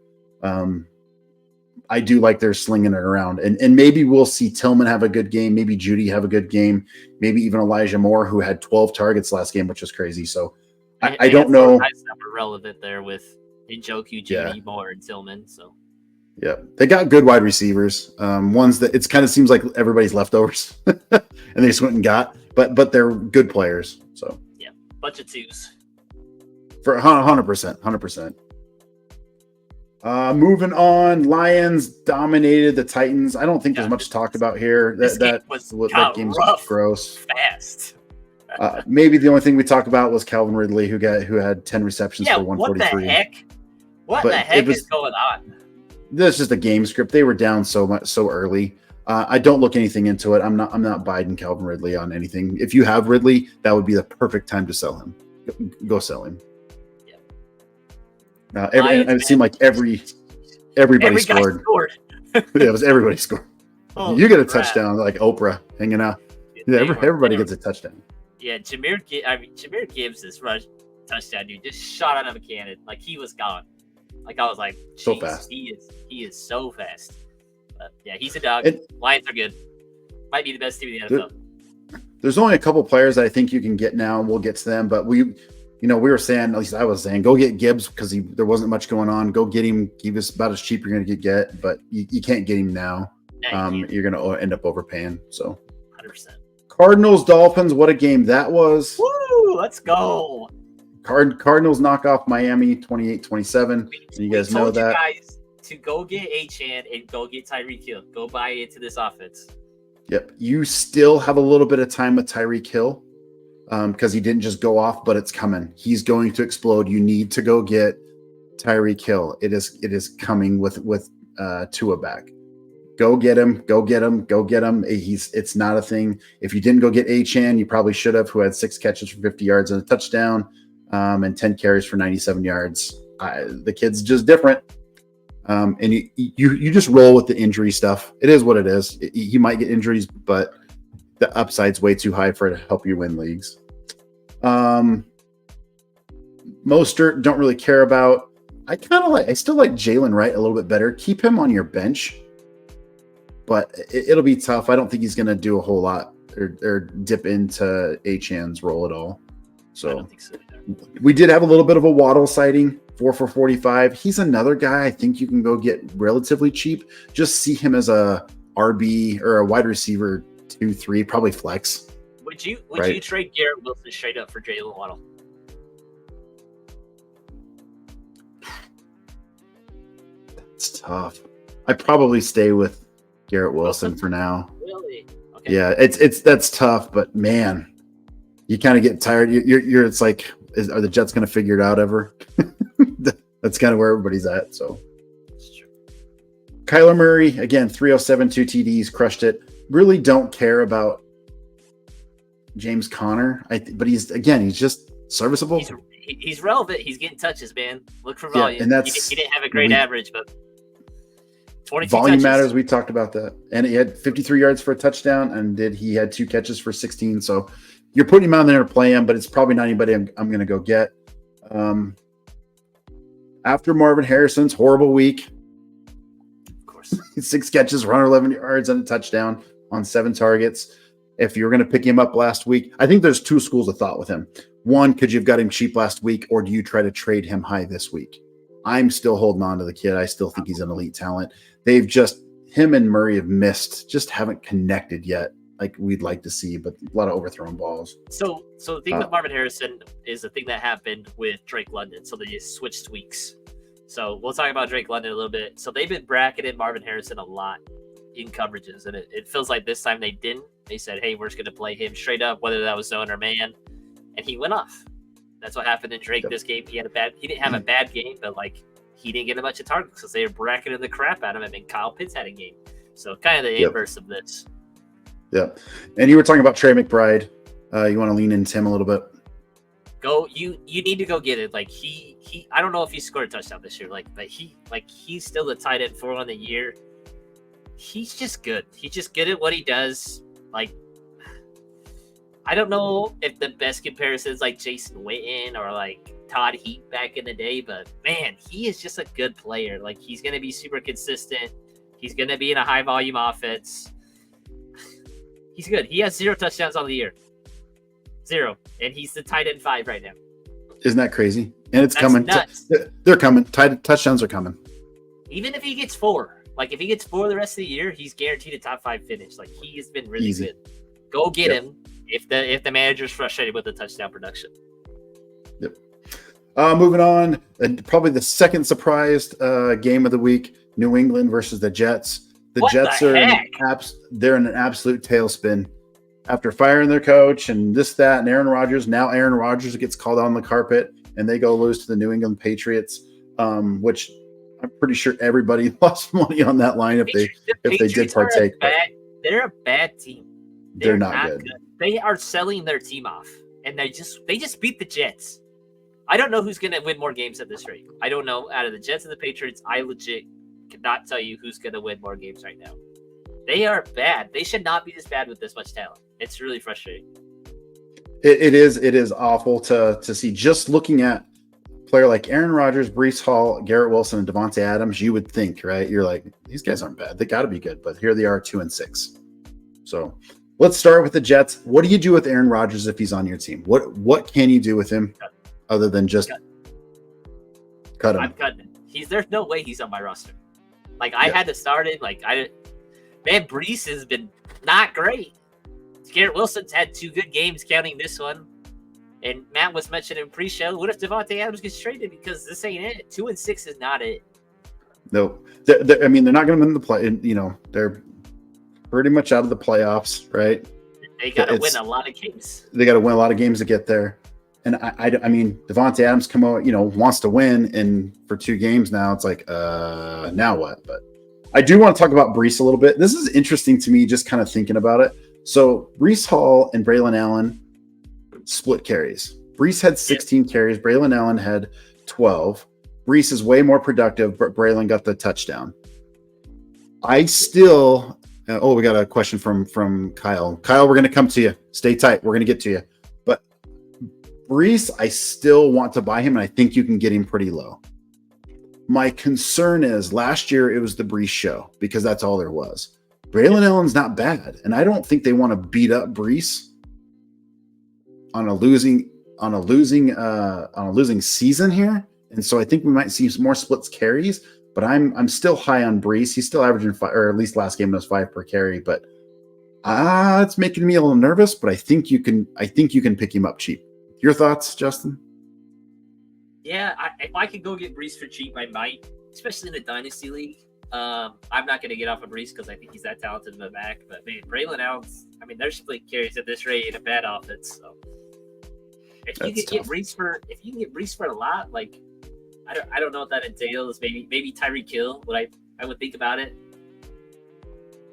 I do like they're slinging it around, and maybe we'll see Tillman have a good game. Maybe Judy have a good game. Maybe even Elijah Moore, who had 12 targets last game, which was crazy. So I don't know. Guys that were relevant there with Njoku, Judy, Moore, and Tillman. So. Yeah, they got good wide receivers. Ones that it kind of seems like everybody's leftovers, and they just went and got. But they're good players. So yeah, bunch of 2s for 100%. Moving on, Lions dominated the Titans. I don't think there's much to talk about here. That game was gross, fast. Maybe the only thing we talked about was Calvin Ridley, who had 10 receptions for 143. What the heck is going on? This is just a game script. They were down so early. I don't look anything into it. I'm not buying Calvin Ridley on anything. If you have Ridley, that would be the perfect time to sell him. Go sell him. Yeah. It seemed like everybody scored. Yeah, it was everybody scored. You get a touchdown like Oprah hanging out. Yeah, everybody gets a touchdown. Yeah, Jahmyr Gibbs' rush touchdown, dude, just shot out of a cannon. Like he was gone. Like I was like, so fast. He is so fast. But yeah, he's a dog. Lions are good. Might be the best team in the NFL. There's only a couple players that I think you can get now, and we'll get to them. But we were saying, at least I was saying, go get Gibbs because there wasn't much going on. Go get him. He was about as cheap you're going to get, but you can't get him now. You're going to end up overpaying. So 100%. Cardinals, Dolphins, what a game that was. Woo, let's go. Cardinals knock off Miami 28-27. You guys know that. You guys to go get Achane and go get Tyreek Hill. Go buy into this offense. Yep. You still have a little bit of time with Tyreek Hill because he didn't just go off, but it's coming. He's going to explode. You need to go get Tyreek Hill. It is coming with Tua back. Go get him. Go get him. Go get him. It's not a thing. If you didn't go get Achane, you probably should have, who had 6 catches for 50 yards and a touchdown. And 10 carries for 97 yards. The kid's just different. And you just roll with the injury stuff. It is what it is. He might get injuries, but the upside's way too high for it to help you win leagues. Mostert, don't really care about. I still like Jalen Wright a little bit better. Keep him on your bench, but it'll be tough. I don't think he's going to do a whole lot or dip into Achane's role at all. So I don't think so. We did have a little bit of a Waddle sighting, 4 for 45. He's another guy I think you can go get relatively cheap. Just see him as a RB or a wide receiver 2-3, probably flex. Would you trade Garrett Wilson straight up for Jalen Waddle? That's tough. I'd probably stay with Garrett Wilson for now. Really? Okay. Yeah, that's tough, but man, you kind of get tired. You're it's like, are the Jets going to figure it out ever? That's kind of where everybody's at. So, Kyler Murray, again, 307, 2 TDs, crushed it. Really don't care about James Conner. But he's just serviceable. He's relevant. He's getting touches, man. Look for volume. Yeah, and that's, he didn't have a great average, but 22 volume touches. matters. We talked about that. And he had 53 yards for a touchdown, and he had 2 catches for 16. So, you're putting him out there to play him, but it's probably not anybody I'm going to go get. After Marvin Harrison's horrible week, of course, 6 catches, 111 yards, and a touchdown on 7 targets. if you're going to pick him up last week, I think there's two schools of thought with him. One, could you have got him cheap last week, or do you try to trade him high this week? I'm still holding on to the kid. I still think he's an elite talent. Him and Murray have missed, just haven't connected yet like we'd like to see, but a lot of overthrown balls. So the thing with Marvin Harrison is the thing that happened with Drake London. So they just switched weeks. So we'll talk about Drake London a little bit. So they've been bracketing Marvin Harrison a lot in coverages, and it feels like this time they didn't. They said, hey, we're just going to play him straight up, whether that was zone or man, and he went off. That's what happened in Drake this game. He didn't have a bad game, but like he didn't get a bunch of targets because they were bracketing the crap out of him, and Kyle Pitts had a game. So kind of the inverse of this. Yeah. And you were talking about Trey McBride. You want to lean into him a little bit? You need to go get it. Like he I don't know if he scored a touchdown this year, but he's still the tight end 4 on the year. He's just good. He's just good at what he does. Like, I don't know if the best comparisons like Jason Witten or like Todd Heap back in the day, but man, he is just a good player. Like, he's going to be super consistent. He's going to be in a high volume offense. He's good. He has 0 touchdowns on the year. 0. And he's the tight end 5 right now. Isn't that crazy? And it's That's coming. Nuts. They're coming. Touchdowns are coming. Even if he gets 4, like if he gets 4 the rest of the year, he's guaranteed a top 5 finish. Like, he has been really good. Go get him if the manager's frustrated with the touchdown production. Yep. Moving on, probably the second surprised game of the week: New England versus the Jets. The Jets are they're in an absolute tailspin after firing their coach and this, that, and Aaron Rodgers. Now Aaron Rodgers gets called out on the carpet, and they go lose to the New England Patriots, which I'm pretty sure everybody lost money on that line if they did partake. They're a bad team. They're not good. They are selling their team off, and they just beat the Jets. I don't know who's going to win more games at this rate. I don't know. Out of the Jets and the Patriots, I legit cannot tell you who's going to win more games right now. They are bad. They should not be this bad with this much talent. It's really frustrating. It is awful to see. Just looking at a player like Aaron Rodgers, Breece Hall, Garrett Wilson, and Devontae Adams, you would think, right? You're like, these guys aren't bad. They got to be good, but here they are, 2-6. So let's start with the Jets. What do you do with Aaron Rodgers if he's on your team? What can you do with him other than just cut him? I'm cutting him. There's no way he's on my roster. Like, I had to start it. Like, man, Breece has been not great. Garrett Wilson's had 2 good games, counting this one. And Matt was mentioning pre-show, what if Devontae Adams gets traded? Because this ain't it. 2-6 is not it. No, they're not going to win the play. You know, they're pretty much out of the playoffs, right? They got to win a lot of games. They got to win a lot of games to get there. And I mean, Devontae Adams wants to win, and for 2 games now, it's like, now what? But I do want to talk about Breece a little bit. This is interesting to me, just kind of thinking about it. So Breece Hall and Braylon Allen split carries. Breece had 16 carries. Braylon Allen had 12. Breece is way more productive, but Braylon got the touchdown. I still we got a question from Kyle. Kyle, we're going to come to you. Stay tight. We're going to get to you. But Breece, I still want to buy him, and I think you can get him pretty low. My concern is last year it was the Breece show because that's all there was. Braylon Allen's not bad, and I don't think they want to beat up Breece on a losing season here. And so I think we might see some more splits carries, but I'm still high on Breece. He's still averaging 5, or at least last game was 5 per carry, but it's making me a little nervous, but I think you can pick him up cheap. Your thoughts, Justin? Yeah, if I could go get Breece for cheap, I might, especially in the Dynasty League. I'm not going to get off of Breece because I think he's that talented in the back. But man, Braylon Allen's, they're split carries at this rate in a bad offense. So if you can get Breece for a lot, like I don't know what that entails. Maybe Tyreek Hill. I would think about it.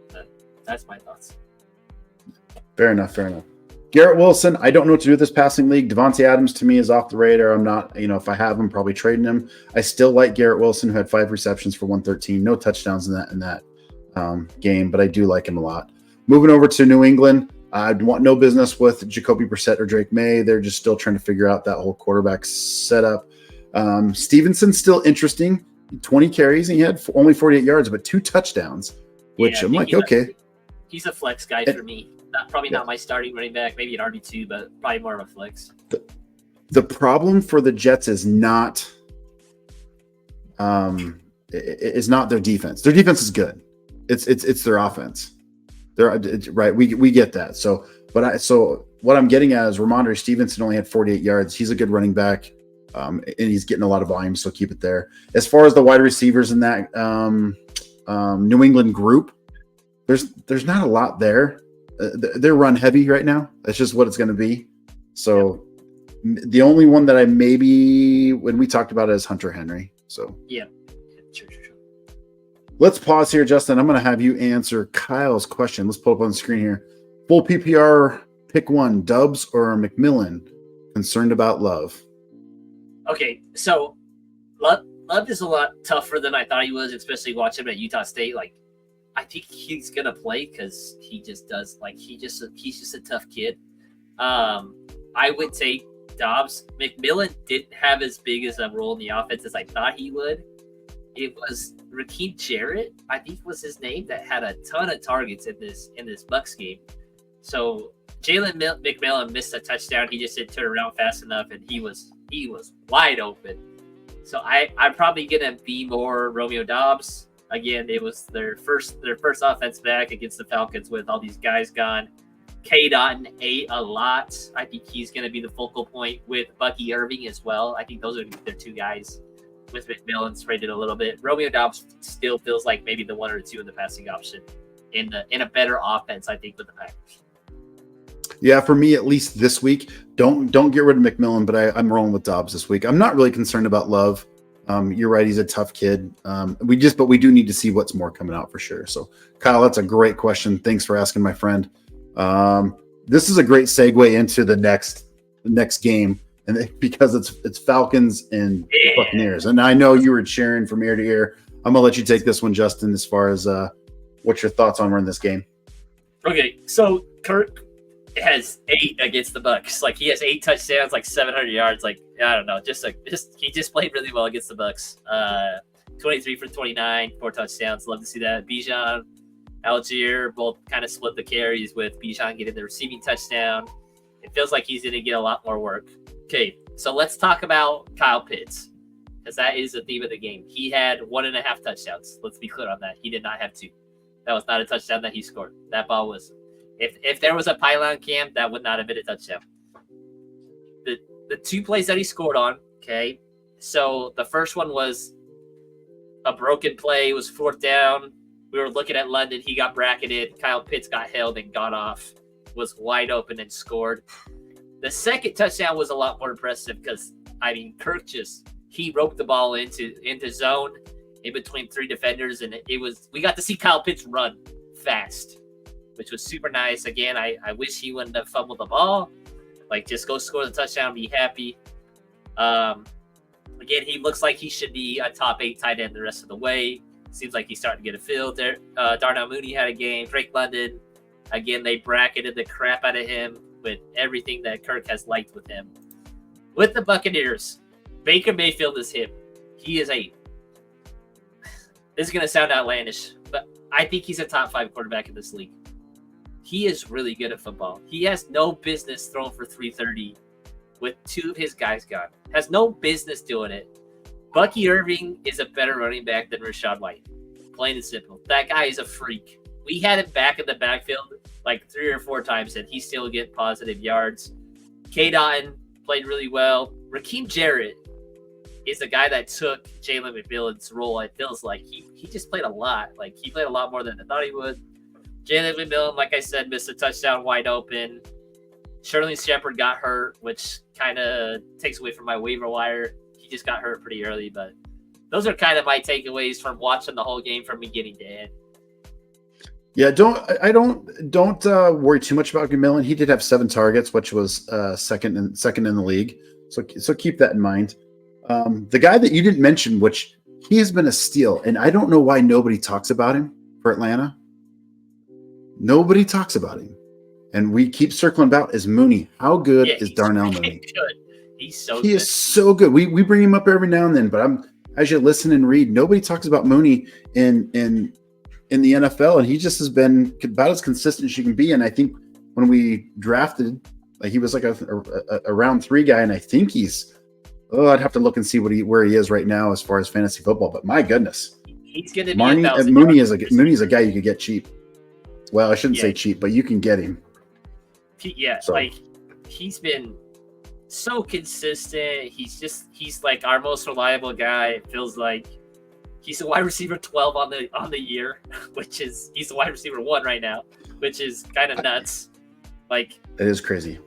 But that's my thoughts. Fair enough. Garrett Wilson, I don't know what to do with this passing league. Devontae Adams to me is off the radar. I'm not, if I have him, probably trading him. I still like Garrett Wilson, who had 5 receptions for 113, no touchdowns in that game, but I do like him a lot. Moving over to New England, I want no business with Jacoby Brissett or Drake May. They're just still trying to figure out that whole quarterback setup. Stevenson's still interesting. 20 carries, and he had only 48 yards, but 2 touchdowns, which I'm like, okay. He's a flex guy for me. Probably not my starting running back, maybe an RB2, but probably more of a flex. The problem for the Jets is not their defense. Their defense is good. It's their offense. Right. We get that. So what I'm getting at is Ramondre Stevenson only had 48 yards. He's a good running back, and he's getting a lot of volume. So keep it there. As far as the wide receivers in that New England group, there's not a lot there. They're run heavy right now. That's just what it's going to be. So the only one that I maybe when we talked about it is Hunter Henry. So yeah. Sure. Let's pause here, Justin. I'm going to have you answer Kyle's question. Let's pull up on the screen here. Full PPR, pick one, Dubs or McMillan. Concerned about Love. Okay, so Love is a lot tougher than I thought he was, especially watching him at Utah State. Like, I think he's gonna play because he just does. Like, he's just a tough kid. I would take Dobbs. McMillan didn't have as big as a role in the offense as I thought he would. It was Raheem Jarrett, I think was his name, that had a ton of targets in this Bucs game. So Jalen McMillan missed a touchdown. He just didn't turn around fast enough, and he was wide open. So I'm probably gonna be more Romeo Dobbs. Again, it was their first offense back against the Falcons with all these guys gone. K. Dotton ate a lot. I think he's gonna be the focal point with Bucky Irving as well. I think those are their two guys. With McMillan traded a little bit. Romeo Dobbs still feels like maybe the one or two in the passing option in a better offense, I think, with the Packers. Yeah, for me, at least this week, don't get rid of McMillan, but I'm rolling with Dobbs this week. I'm not really concerned about Love. You're right, he's a tough kid. But we do need to see what's more coming out for sure. So, Kyle, that's a great question. Thanks for asking, my friend. This is a great segue into the next game. And because it's Falcons and Buccaneers, and I know you were cheering from ear to ear. I'm gonna let you take this one, Justin. As far as what's your thoughts on running this game? Okay, so Kirk has 8 against the Bucs. Like, he has 8 touchdowns, like 700 yards. Like, I don't know, he just played really well against the Bucs. 23 for 29, 4 touchdowns. Love to see that. Bijan, Algier both kind of split the carries with Bijan getting the receiving touchdown. It feels like he's going to get a lot more work. Okay, so let's talk about Kyle Pitts, because that is the theme of the game. He had 1.5 touchdowns. Let's be clear on that. He did not have 2. That was not a touchdown that he scored. That ball was, if there was a pylon cam, that would not have been a touchdown. The 2 plays that he scored on, okay, so the first one was a broken play. It was 4th down. We were looking at London. He got bracketed. Kyle Pitts got held and got off, was wide open and scored. The second touchdown was a lot more impressive because, I mean, Kirk he roped the ball into zone in between 3 defenders, and we got to see Kyle Pitts run fast, which was super nice. Again, I wish he wouldn't have fumbled the ball. Like, just go score the touchdown, be happy. Again, he looks like he should be a top 8 tight end the rest of the way. Seems like he's starting to get a feel there. Darnell Mooney had a game. Drake London, again, they bracketed the crap out of him with everything that Kirk has liked with him. With the Buccaneers, Baker Mayfield is him. He is this is going to sound outlandish, but I think he's a top 5 quarterback in this league. He is really good at football. He has no business throwing for 330 with 2 of his guys gone. Has no business doing it. Bucky Irving is a better running back than Rachaad White. Plain and simple. That guy is a freak. We had him back in the backfield like 3 or 4 times, and he still get positive yards. K. Dotton played really well. Raheem Jarrett is the guy that took Jalen McMillan's role. It feels like he just played a lot. Like, he played a lot more than I thought he would. Jalen McMillan, like I said, missed a touchdown wide open. Sterling Shepard got hurt, which kind of takes away from my waiver wire. He just got hurt pretty early, but those are kind of my takeaways from watching the whole game from beginning to end. Yeah, don't worry too much about McMillan. He did have 7 targets, which was second in the league. So keep that in mind. The guy that you didn't mention, which he has been a steal, and I don't know why nobody talks about him for Atlanta. Nobody talks about him, and we keep circling about is Mooney. How good is Darnell Mooney? Good. He is so good. We bring him up every now and then, but as you listen and read, nobody talks about Mooney in in the NFL, and he just has been about as consistent as you can be. And I think when we drafted, like, he was like a round 3 guy, and I think I'd have to look and see where he is right now as far as fantasy football. But my goodness, he's going to be Mooney is a guy you could get cheap. Well, I shouldn't say cheap, but you can get him. Like, he's been so consistent. He's like our most reliable guy. It feels like he's a wide receiver 12 on the year, which is he's a wide receiver 1 right now, which is kind of nuts. Like, it is crazy.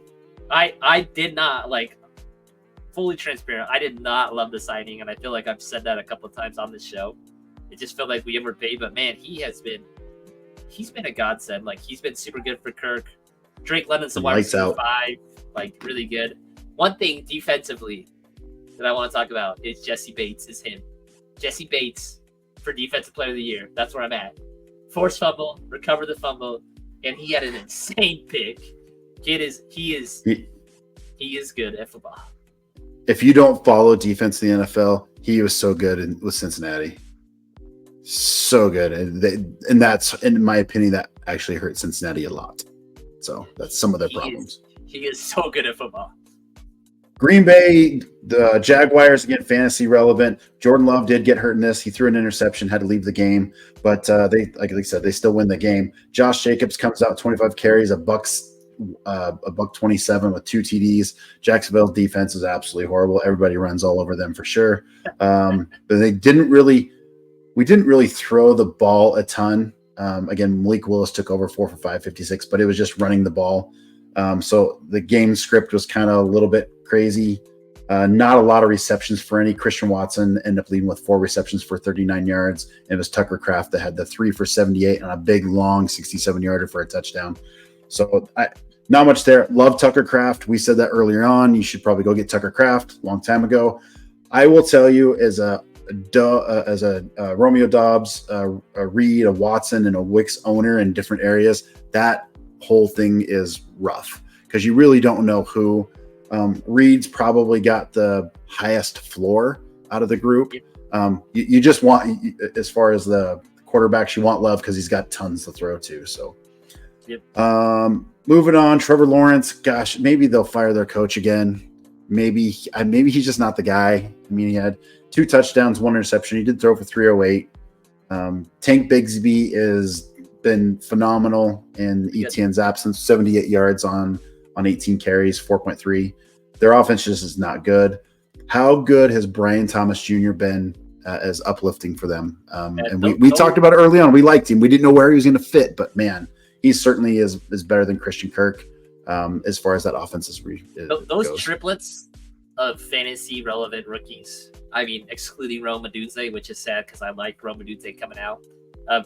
I did not, like, fully transparent, I did not love the signing, and I feel like I've said that a couple of times on this show. It just felt like we overpaid, but man, he's been a godsend. Like, he's been super good for Kirk. Drake London's the wide receiver 5, like, really good. One thing defensively that I want to talk about is Jesse Bates. Is him. Jesse Bates for Defensive Player of the Year. That's where I'm at. Forced fumble, recover the fumble, and he had an insane pick. He is good at football. If you don't follow defense in the NFL, he was so good with Cincinnati. So good. And that's, in my opinion, that actually hurt Cincinnati a lot. So that's some of their problems. He is so good at football. Green Bay, the Jaguars, again, fantasy relevant. Jordan Love did get hurt in this. He threw an interception, had to leave the game. But like I said, they still win the game. Josh Jacobs comes out, 25 carries, a buck 27 with 2 TDs. Jacksonville's defense is absolutely horrible. Everybody runs all over them for sure. But we didn't really throw the ball a ton. Again, Malik Willis took over 4 for 5, 56, but it was just running the ball. So the game script was kind of a little bit crazy. Not a lot of receptions for any. Christian Watson ended up leading with 4 receptions for 39 yards. And it was Tucker Kraft that had the 3 for 78 and a big, long 67-yarder for a touchdown. So not much there. Love Tucker Kraft. We said that earlier on. You should probably go get Tucker Kraft a long time ago. I will tell you, as a Romeo Dobbs, a Reed, a Watson, and a Wicks owner in different areas, that whole thing is rough because you really don't know who. Reed's probably got the highest floor out of the group. You just want, as far as the quarterbacks, you want Love because he's got tons to throw to. So, moving on, Trevor Lawrence. Gosh, maybe they'll fire their coach again. Maybe he's just not the guy. I mean, he had 2 touchdowns, 1 interception. He did throw for 308. Tank Bigsby has been phenomenal in Etienne's absence. 78 yards on 18 carries, 4.3. Their offense just is not good. How good has Brian Thomas Jr. been as uplifting for them? And we talked about it early on. We liked him. We didn't know where he was going to fit, but man, he certainly is better than Christian Kirk as far as that offense is. Those goes. Triplets of fantasy relevant rookies. I mean, excluding Rome Odunze, which is sad because I like Rome Odunze coming out.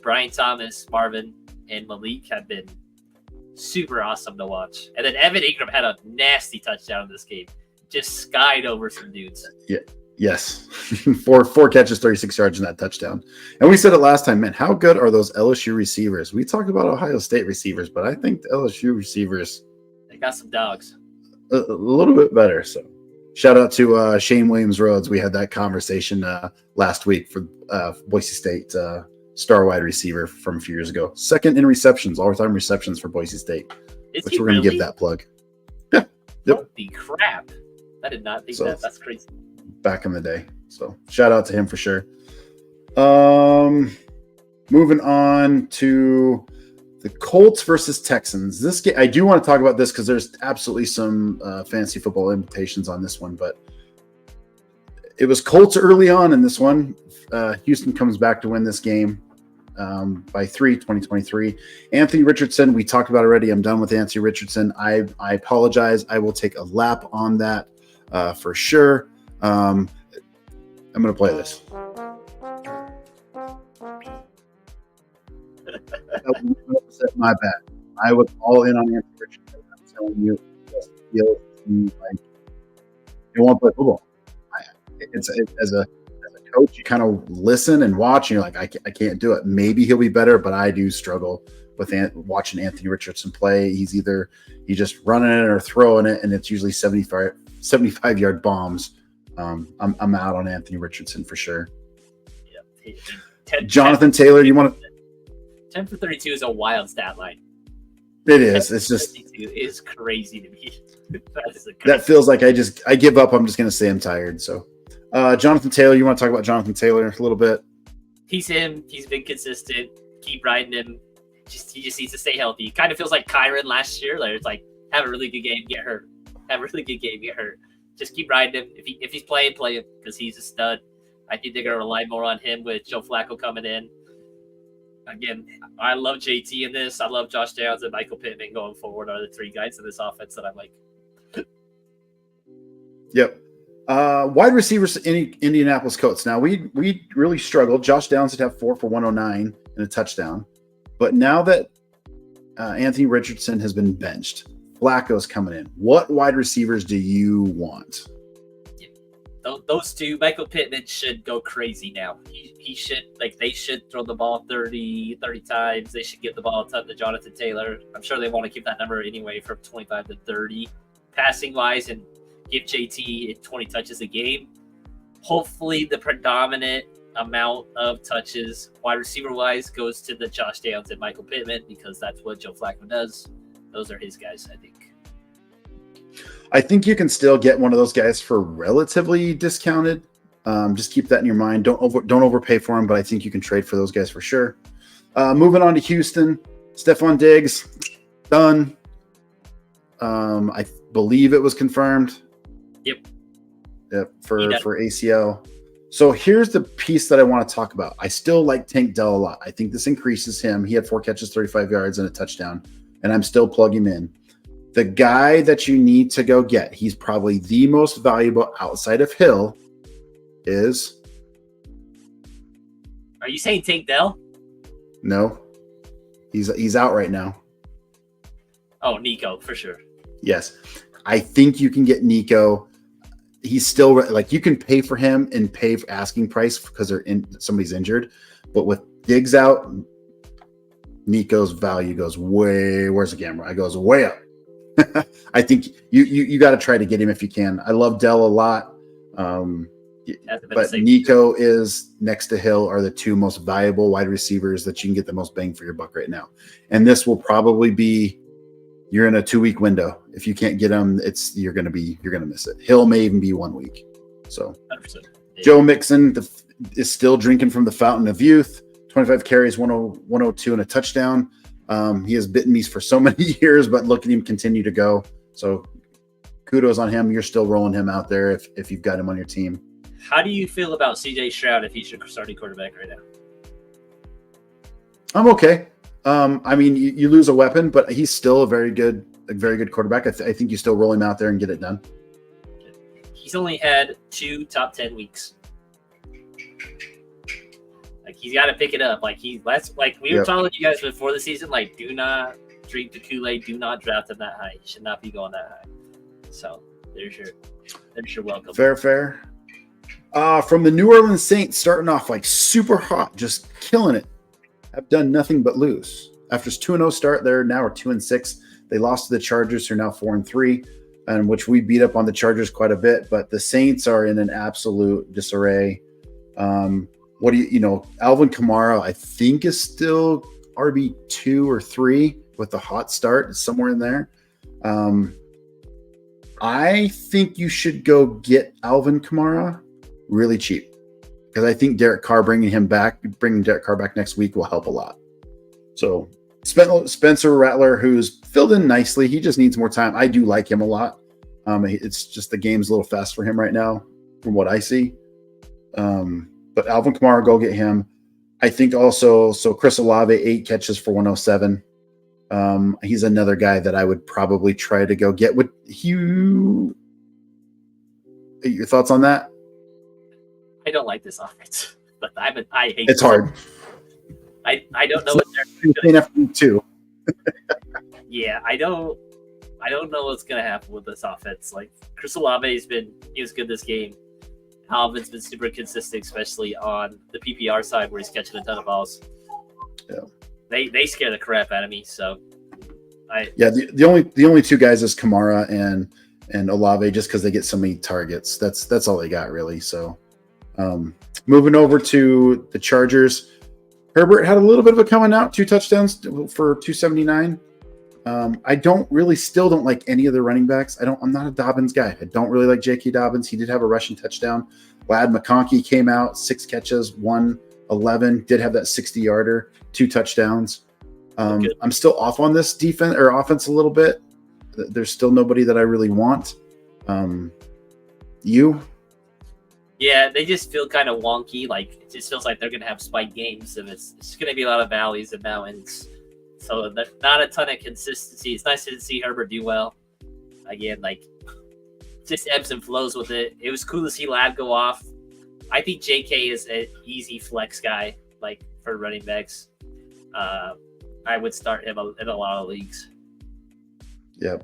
Brian Thomas, Marvin, and Malik have been super awesome to watch. And then Evan Ingram had a nasty touchdown in this game. Just skied over some dudes. Yeah. Yes. four catches, 36 yards in that touchdown. And we said it last time, man, how good are those LSU receivers? We talked about Ohio State receivers, but I think the LSU receivers, they got some dogs. A little bit better. So shout out to Shane Williams-Rhodes. We had that conversation last week for Boise State star wide receiver from a few years ago. Second in receptions, all-time receptions for Boise State, which we're going to give that plug. Yeah. Yep. Holy crap. I did not think that. That's crazy. Back in the day. So shout out to him for sure. Moving on to the Colts versus Texans. This game, I do want to talk about this because there's absolutely some fantasy football implications on this one, but it was Colts early on in this one. Houston comes back to win this game by 3, 2023. Anthony Richardson, we talked about already. I'm done with Anthony Richardson. I apologize. I will take a lap on that for sure. I'm going to play this. My bad. I was all in on Anthony Richardson. I'm telling you, it just feels like you want to play football. As a coach, you kind of listen and watch, and you're like, I can't do it. Maybe he'll be better, but I do struggle with watching Anthony Richardson play. He's just running it or throwing it, and it's usually 75-yard bombs. I'm out on Anthony Richardson for sure. Yeah. Jonathan Taylor, you want to? 10 for 32 is a wild stat line. It is. It's just is crazy to me. that feels like I give up. I'm just going to say I'm tired. So, Jonathan Taylor, you want to talk about Jonathan Taylor a little bit? He's him. He's been consistent. Keep riding him. He just needs to stay healthy. Kind of feels like Kyron last year. Like, it's like, have a really good game, get hurt. Have a really good game, get hurt. Just keep riding him. If he's playing, play him because he's a stud. I think they're going to rely more on him with Joe Flacco coming in. Again, I love JT in this. I love Josh Downs and Michael Pittman going forward are the three guys in this offense that I'm like. Yep. Wide receivers in Indianapolis Colts. Now, we really struggled. Josh Downs would have 4 for 109 and a touchdown. But now that Anthony Richardson has been benched, Flacco's coming in. What wide receivers do you want? Those two, Michael Pittman should go crazy now. He should, they should throw the ball 30 times. They should give the ball a ton to Jonathan Taylor. I'm sure they want to keep that number anyway from 25 to 30 passing wise and give JT 20 touches a game. Hopefully the predominant amount of touches wide receiver wise goes to the Josh Downs and Michael Pittman because that's what Joe Flacco does. Those are his guys, I think. I think you can still get one of those guys for relatively discounted. Just keep that in your mind. Don't overpay for him, but I think you can trade for those guys for sure. Moving on to Houston, Stephon Diggs, done. I believe it was confirmed. Yep. For ACL. So here's the piece that I want to talk about. I still like Tank Dell a lot. I think this increases him. He had 4 catches, 35 yards, and a touchdown, and I'm still plugging him in. The guy that you need to go get, he's probably the most valuable outside of Hill, is. Are you saying Tank Dell? No. He's out right now. Oh, Nico, for sure. Yes. I think you can get Nico. He's still like you can pay for him and pay for asking price because somebody's injured, but with Diggs out, Nico's value goes way. Where's the camera? It goes way up. I think you got to try to get him if you can. I love Dell a lot, but Nico is next to Hill are the two most valuable wide receivers that you can get the most bang for your buck right now. And this will probably be you're in a 2-week window. If you can't get him, you're gonna miss it. Hill may even be 1 week. So 100%. Joe Mixon is still drinking from the fountain of youth. 25 carries, 102 and a touchdown. He has bitten me for so many years, but look at him continue to go. So kudos on him. You're still rolling him out there if you've got him on your team. How do you feel about CJ Stroud if he's your starting quarterback right now? I'm okay. I mean, you lose a weapon, but he's still a very good quarterback. I think you still roll him out there and get it done. He's only had 2 top 10 weeks. Like he's got to pick it up. Like we were telling you guys before the season, like do not drink the Kool-Aid, do not draft him that high. He should not be going that high. So there's your welcome. Fair. From the New Orleans Saints, starting off like super hot, just killing it. Have done nothing but lose. After his 2-0 start, they're now 2-6. They lost to the Chargers, who are now 4-3, and which we beat up on the Chargers quite a bit. But the Saints are in an absolute disarray. Alvin Kamara, I think, is still RB2 or 3 with the hot start somewhere in there. I think you should go get Alvin Kamara really cheap because I think bringing Derek Carr back next week will help a lot. So Spencer Rattler, who's filled in nicely, he just needs more time. I do like him a lot. It's just the game's a little fast for him right now from what I see. But Alvin Kamara, go get him. I think also, Chris Olave, 8 catches for 107. He's another guy that I would probably try to go get. Would you? Your thoughts on that? I don't like this offense, but I hate. It's hard. I don't know what they're doing. Too. Yeah, I don't know what's gonna happen with this offense. Like Chris Olave he was good this game. Alvin's been super consistent, especially on the PPR side where he's catching a ton of balls. Yeah. They scare the crap out of me. So the only 2 guys is Kamara and Olave just because they get so many targets. That's all they got really. So moving over to the Chargers, Herbert had a little bit of a coming out, 2 touchdowns for 279. Still don't like any of the running backs. I'm not a Dobbins guy. I don't really like J.K. Dobbins. He did have a rushing touchdown. Lad McConkey came out, 6 catches, 111, did have that 60-yarder, 2 touchdowns. I'm still off on this defense or offense a little bit. There's still nobody that I really want. You? Yeah, they just feel kind of wonky. Like, it just feels like they're going to have spike games, and it's going to be a lot of valleys and mountains. So not a ton of consistency. It's nice to see Herbert do well. Again, like, just ebbs and flows with it. It was cool to see Lad go off. I think JK is an easy flex guy, like, for running backs. I would start him in a lot of leagues. Yeah,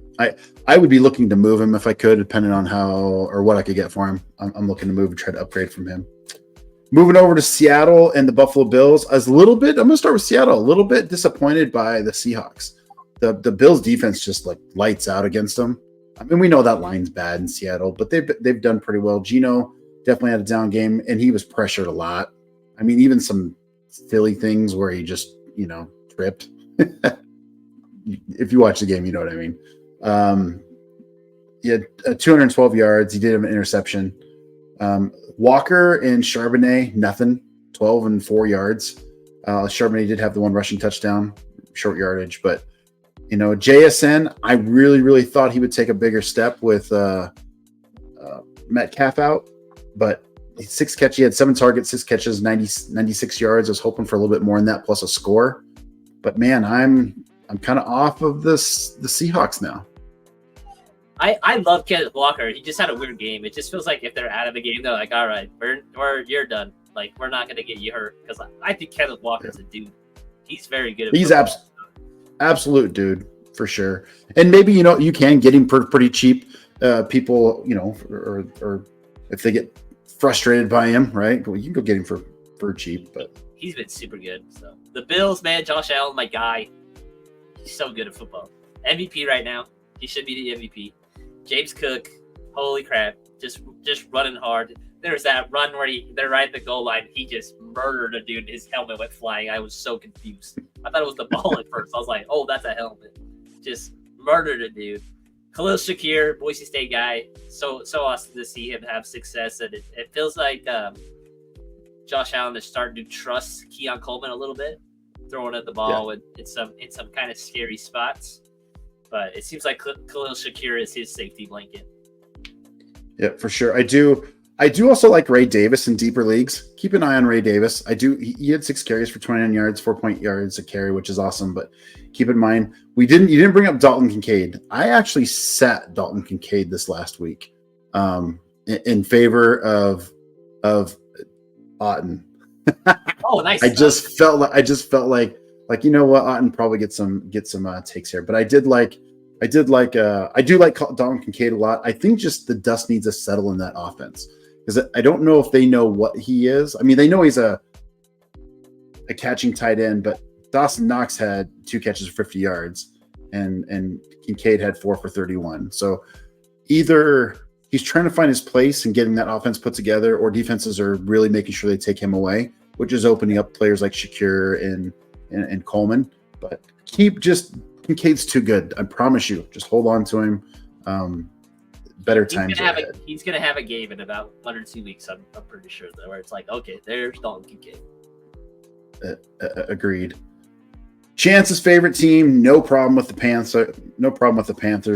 I would be looking to move him if I could, depending on how or what I could get for him. I'm looking to move and try to upgrade from him. Moving over to Seattle and the Buffalo Bills. I'm going to start with Seattle. A little bit disappointed by the Seahawks. The Bills defense just like lights out against them. I mean, we know that line's bad in Seattle, but they've done pretty well. Geno definitely had a down game, and he was pressured a lot. I mean, even some silly things where he just, tripped. If you watch the game, you know what I mean. He had 212 yards. He did have an interception. Walker and Charbonnet, nothing. 12 and 4 yards. Charbonnet did have the 1 rushing touchdown, short yardage. But, JSN, I really, really thought he would take a bigger step with Metcalf out. But he had 7 targets, 6 catches, 96 yards. I was hoping for a little bit more than that, plus a score. But, man, I'm kind of off of the Seahawks now. I love Kenneth Walker. He just had a weird game. It just feels like if they're out of the game, they're like, all right, you're done. Like, we're not going to get you hurt. Because I think Kenneth Walker's a dude. He's very good. He's absolute dude, for sure. And maybe, you can get him for pretty cheap. People, or if they get frustrated by him, right? Well, you can go get him for cheap. But he's been super good. So the Bills, man, Josh Allen, my guy. He's so good at football. MVP right now. He should be the MVP. James Cook, holy crap, just running hard. There's that run where they're right at the goal line. He just murdered a dude. His helmet went flying. I was so confused. I thought it was the ball at first. I was like, oh, that's a helmet. Just murdered a dude. Khalil Shakir, Boise State guy. So awesome to see him have success. And it feels like Josh Allen is starting to trust Keon Coleman a little bit, throwing at the ball in some kind of scary spots. But it seems like Khalil Shakir is his safety blanket. Yeah, for sure. I do also like Ray Davis in deeper leagues. Keep an eye on Ray Davis. He had 6 carries for 29 yards, 4 yards a carry, which is awesome. But keep in mind, you didn't bring up Dalton Kincaid. I actually sat Dalton Kincaid this last week in favor of Otten. Oh, nice. I just felt like you know what, Otten probably get some takes here, but I do like Dalton Kincaid a lot. I think just the dust needs to settle in that offense because I don't know if they know what he is. I mean, they know he's a catching tight end, but Dawson Knox had 2 catches for 50 yards, and Kincaid had 4 for 31. So either he's trying to find his place and getting that offense put together, or defenses are really making sure they take him away, which is opening up players like Shakir and Coleman. But Kincaid's too good. I promise you. Just hold on to him. Better times ahead. He's going to have a game in about 1 or 2 weeks, I'm pretty sure, though, where it's like, okay, there's Dalton Kincaid. Agreed. Chance's favorite team, no problem with the Panthers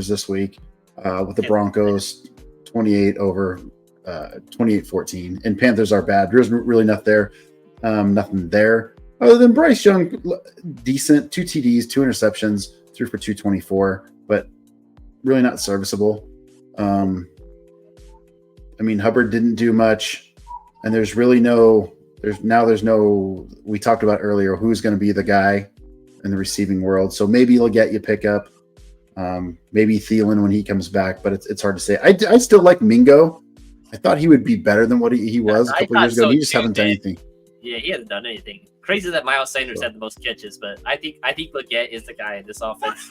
this week. With the Broncos, 28-14. And Panthers are bad. There's really nothing there. Other than Bryce Young, decent, 2 TDs, 2 interceptions, 3 for 224, but really not serviceable. I mean, Hubbard didn't do much, and there's no, we talked about earlier, who's going to be the guy in the receiving world. So maybe he'll get you pickup. Maybe Thielen when he comes back, but it's hard to say. I still like Mingo. I thought he would be better than what he was a couple years ago. He just hasn't done anything. Yeah, he hasn't done anything. Crazy that Miles Sanders had the most catches, but I think Legette is the guy in this offense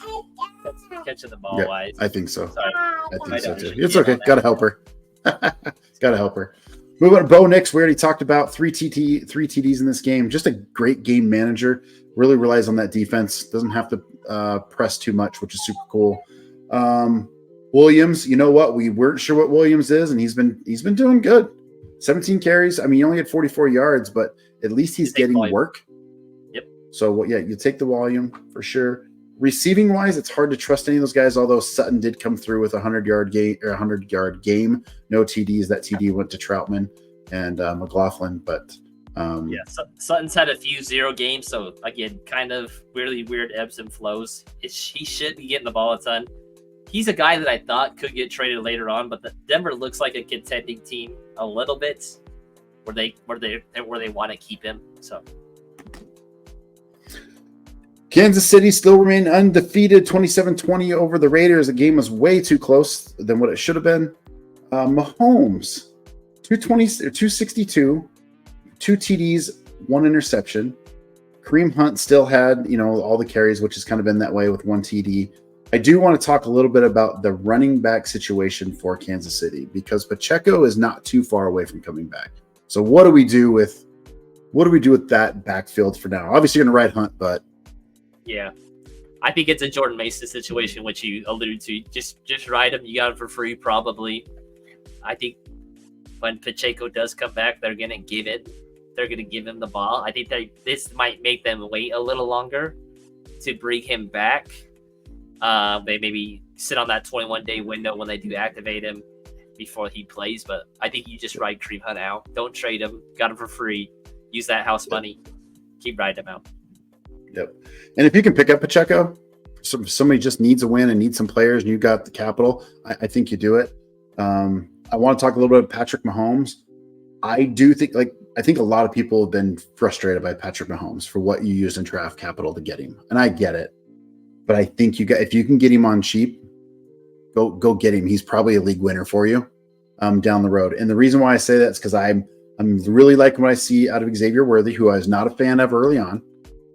catching the ball wise. I think so. Sorry. I think so too. It's okay. Gotta help her. Moving on to Bo Nix, we already talked about three TDs in this game. Just a great game manager. Really relies on that defense. Doesn't have to press too much, which is super cool. Williams, you know what? We weren't sure what Williams is, and he's been doing good. 17 carries. I mean, he only had 44 yards, but at least he's getting work. Yep. So yeah, you take the volume for sure. Receiving wise, it's hard to trust any of those guys. Although Sutton did come through with a 100-yard game, no TDs. That TD went to Troutman and McLaughlin, but Sutton's had a few 0 games, so again, kind of really weird ebbs and flows. He should be getting the ball a ton. He's a guy that I thought could get traded later on, but Denver looks like a contending team a little bit, where they want to keep him. So. Kansas City still remain undefeated, 27-20 over the Raiders. The game was way too close than what it should have been. Mahomes, 262, 2 TDs, 1 interception. Kareem Hunt still had, all the carries, which has kind of been that way with 1 TD. I do want to talk a little bit about the running back situation for Kansas City because Pacheco is not too far away from coming back. So what do we do with that backfield for now? Obviously, you're going to ride Hunt, but yeah, I think it's a Jordan Mason situation, which you alluded to. Just ride him. You got him for free, probably. I think when Pacheco does come back, they're gonna give him the ball. I think this might make them wait a little longer to bring him back. They maybe sit on that 21-day window when they do activate him before he plays. But I think you just ride Kareem Hunt out. Don't trade him. Got him for free. Use that house money. Keep riding him out. Yep. And if you can pick up Pacheco, somebody just needs a win and needs some players, and you got the capital, I think you do it. I want to talk a little bit about Patrick Mahomes. I think a lot of people have been frustrated by Patrick Mahomes for what you used in draft capital to get him, and I get it. But I think if you can get him on cheap, go get him. He's probably a league winner for you down the road. And the reason why I say that is because I'm really liking what I see out of Xavier Worthy, who I was not a fan of early on.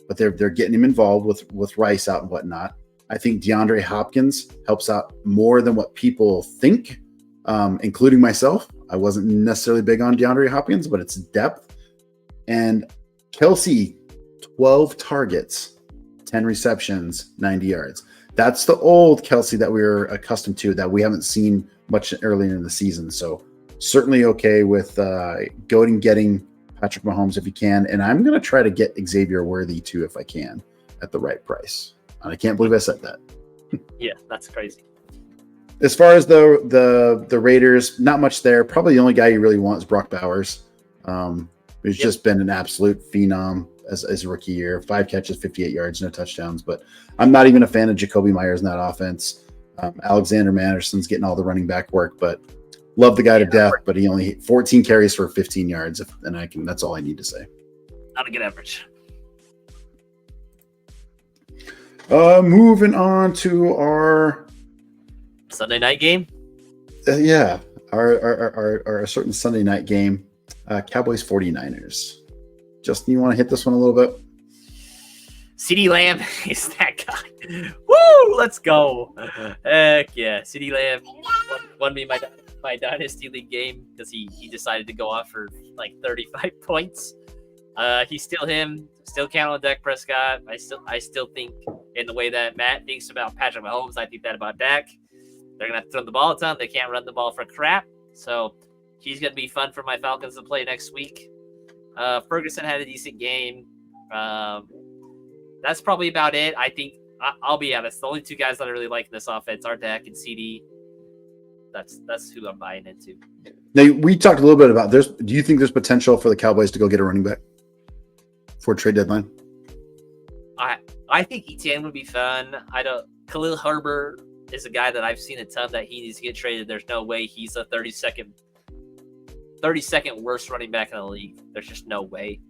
But they're getting him involved with Rice out and whatnot. I think DeAndre Hopkins helps out more than what people think, including myself. I wasn't necessarily big on DeAndre Hopkins, but it's depth. And Kelsey, 12 targets, 10 receptions, 90 yards. That's the old Kelsey that we were accustomed to that we haven't seen much earlier in the season. So certainly okay with going and getting Patrick Mahomes if you can, and I'm going to try to get Xavier Worthy too if I can at the right price. And I can't believe I said that. Yeah, that's crazy. As far as the Raiders, not much there. Probably the only guy you really want is Brock Bowers. Who's just been an absolute phenom as a rookie year. 5 catches, 58 yards, no touchdowns. But I'm not even a fan of Jacoby Myers in that offense. Alexander Madison's getting all the running back work, but love the guy to death, but he only 14 carries for 15 yards, and that's all I need to say. Not a good average. Moving on to our Sunday night game. Our certain Sunday night game, Cowboys 49ers. Justin, you want to hit this one a little bit? CeeDee Lamb is that guy. Woo! Let's go. Heck yeah. CeeDee Lamb won me my Dynasty League game because he decided to go off for like 35 points. He's still him. Still count on Dak Prescott. I still think in the way that Matt thinks about Patrick Mahomes, I think that about Dak. They're going to have to throw the ball a ton. They can't run the ball for crap. So he's going to be fun for my Falcons to play next week. Ferguson had a decent game. That's probably about it. I think I'll be honest. The only 2 guys that I really like in this offense are Dak and CD. That's who I'm buying into. Now, we talked a little bit about this. Do you think there's potential for the Cowboys to go get a running back for trade deadline? I think ETN would be fun. Khalil Herbert is a guy that I've seen a ton that he needs to get traded. There's no way he's a 32nd worst running back in the league. There's just no way.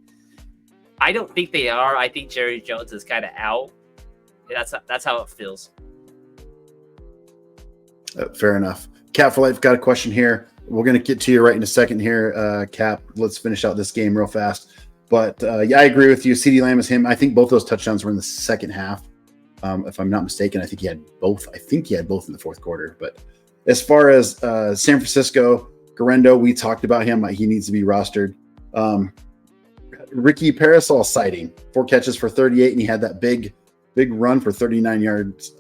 I don't think they are. I think Jerry Jones is kind of out. That's how it feels. Fair enough. Cap for Life got a question here. We're going to get to you right in a second here, Cap. Let's finish out this game real fast. But, I agree with you. CeeDee Lamb is him. I think both those touchdowns were in the second half. If I'm not mistaken, I think he had both. I think he had both in the fourth quarter. But as far as San Francisco, Garendo, we talked about him. He needs to be rostered. Ricky Parasol sighting, 4 catches for 38, and he had that big run for 39 yards.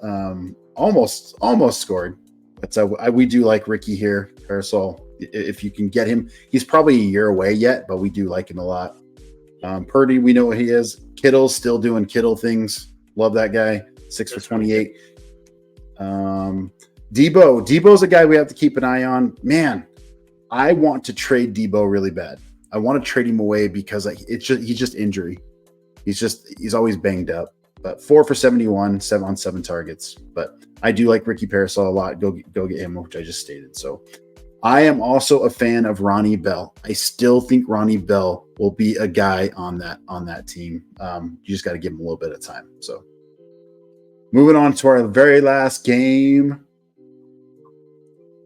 Almost scored. But we do like Ricky here. Parasol, if you can get him, he's probably a year away yet, but we do like him a lot. Purdy, we know what he is. Kittle's still doing Kittle things. Love that guy. 6 for 28. Debo's a guy we have to keep an eye on. Man, I want to trade Debo really bad. I want to trade him away because he's just injury. He's always banged up. But 4 for 71, 7 on 7 targets. But I do like Ricky Parasol a lot. Go get him, which I just stated. So I am also a fan of Ronnie Bell. I still think Ronnie Bell will be a guy on that team. You just got to give him a little bit of time. So moving on to our very last game,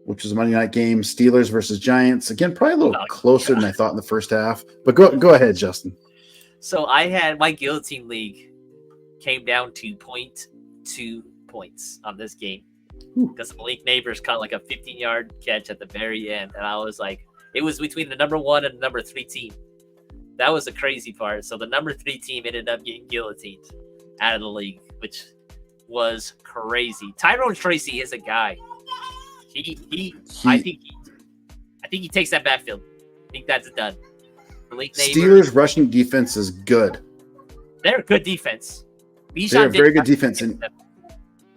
which was a Monday night game, Steelers versus Giants. Again, probably a little closer than I thought in the first half. But go ahead, Justin. So I had my guillotine league came down to 0.2 points on this game because Malik Neighbors caught like a 15-yard catch at the very end, and I was like, it was between the number 1 and the number 3 team. That was the crazy part. So the number 3 team ended up getting guillotined out of the league, which was crazy. Tyrone Tracy is a guy. I think he takes that backfield. I think that's done. Steelers rushing defense is good. They're a good defense. They're a very good defense. And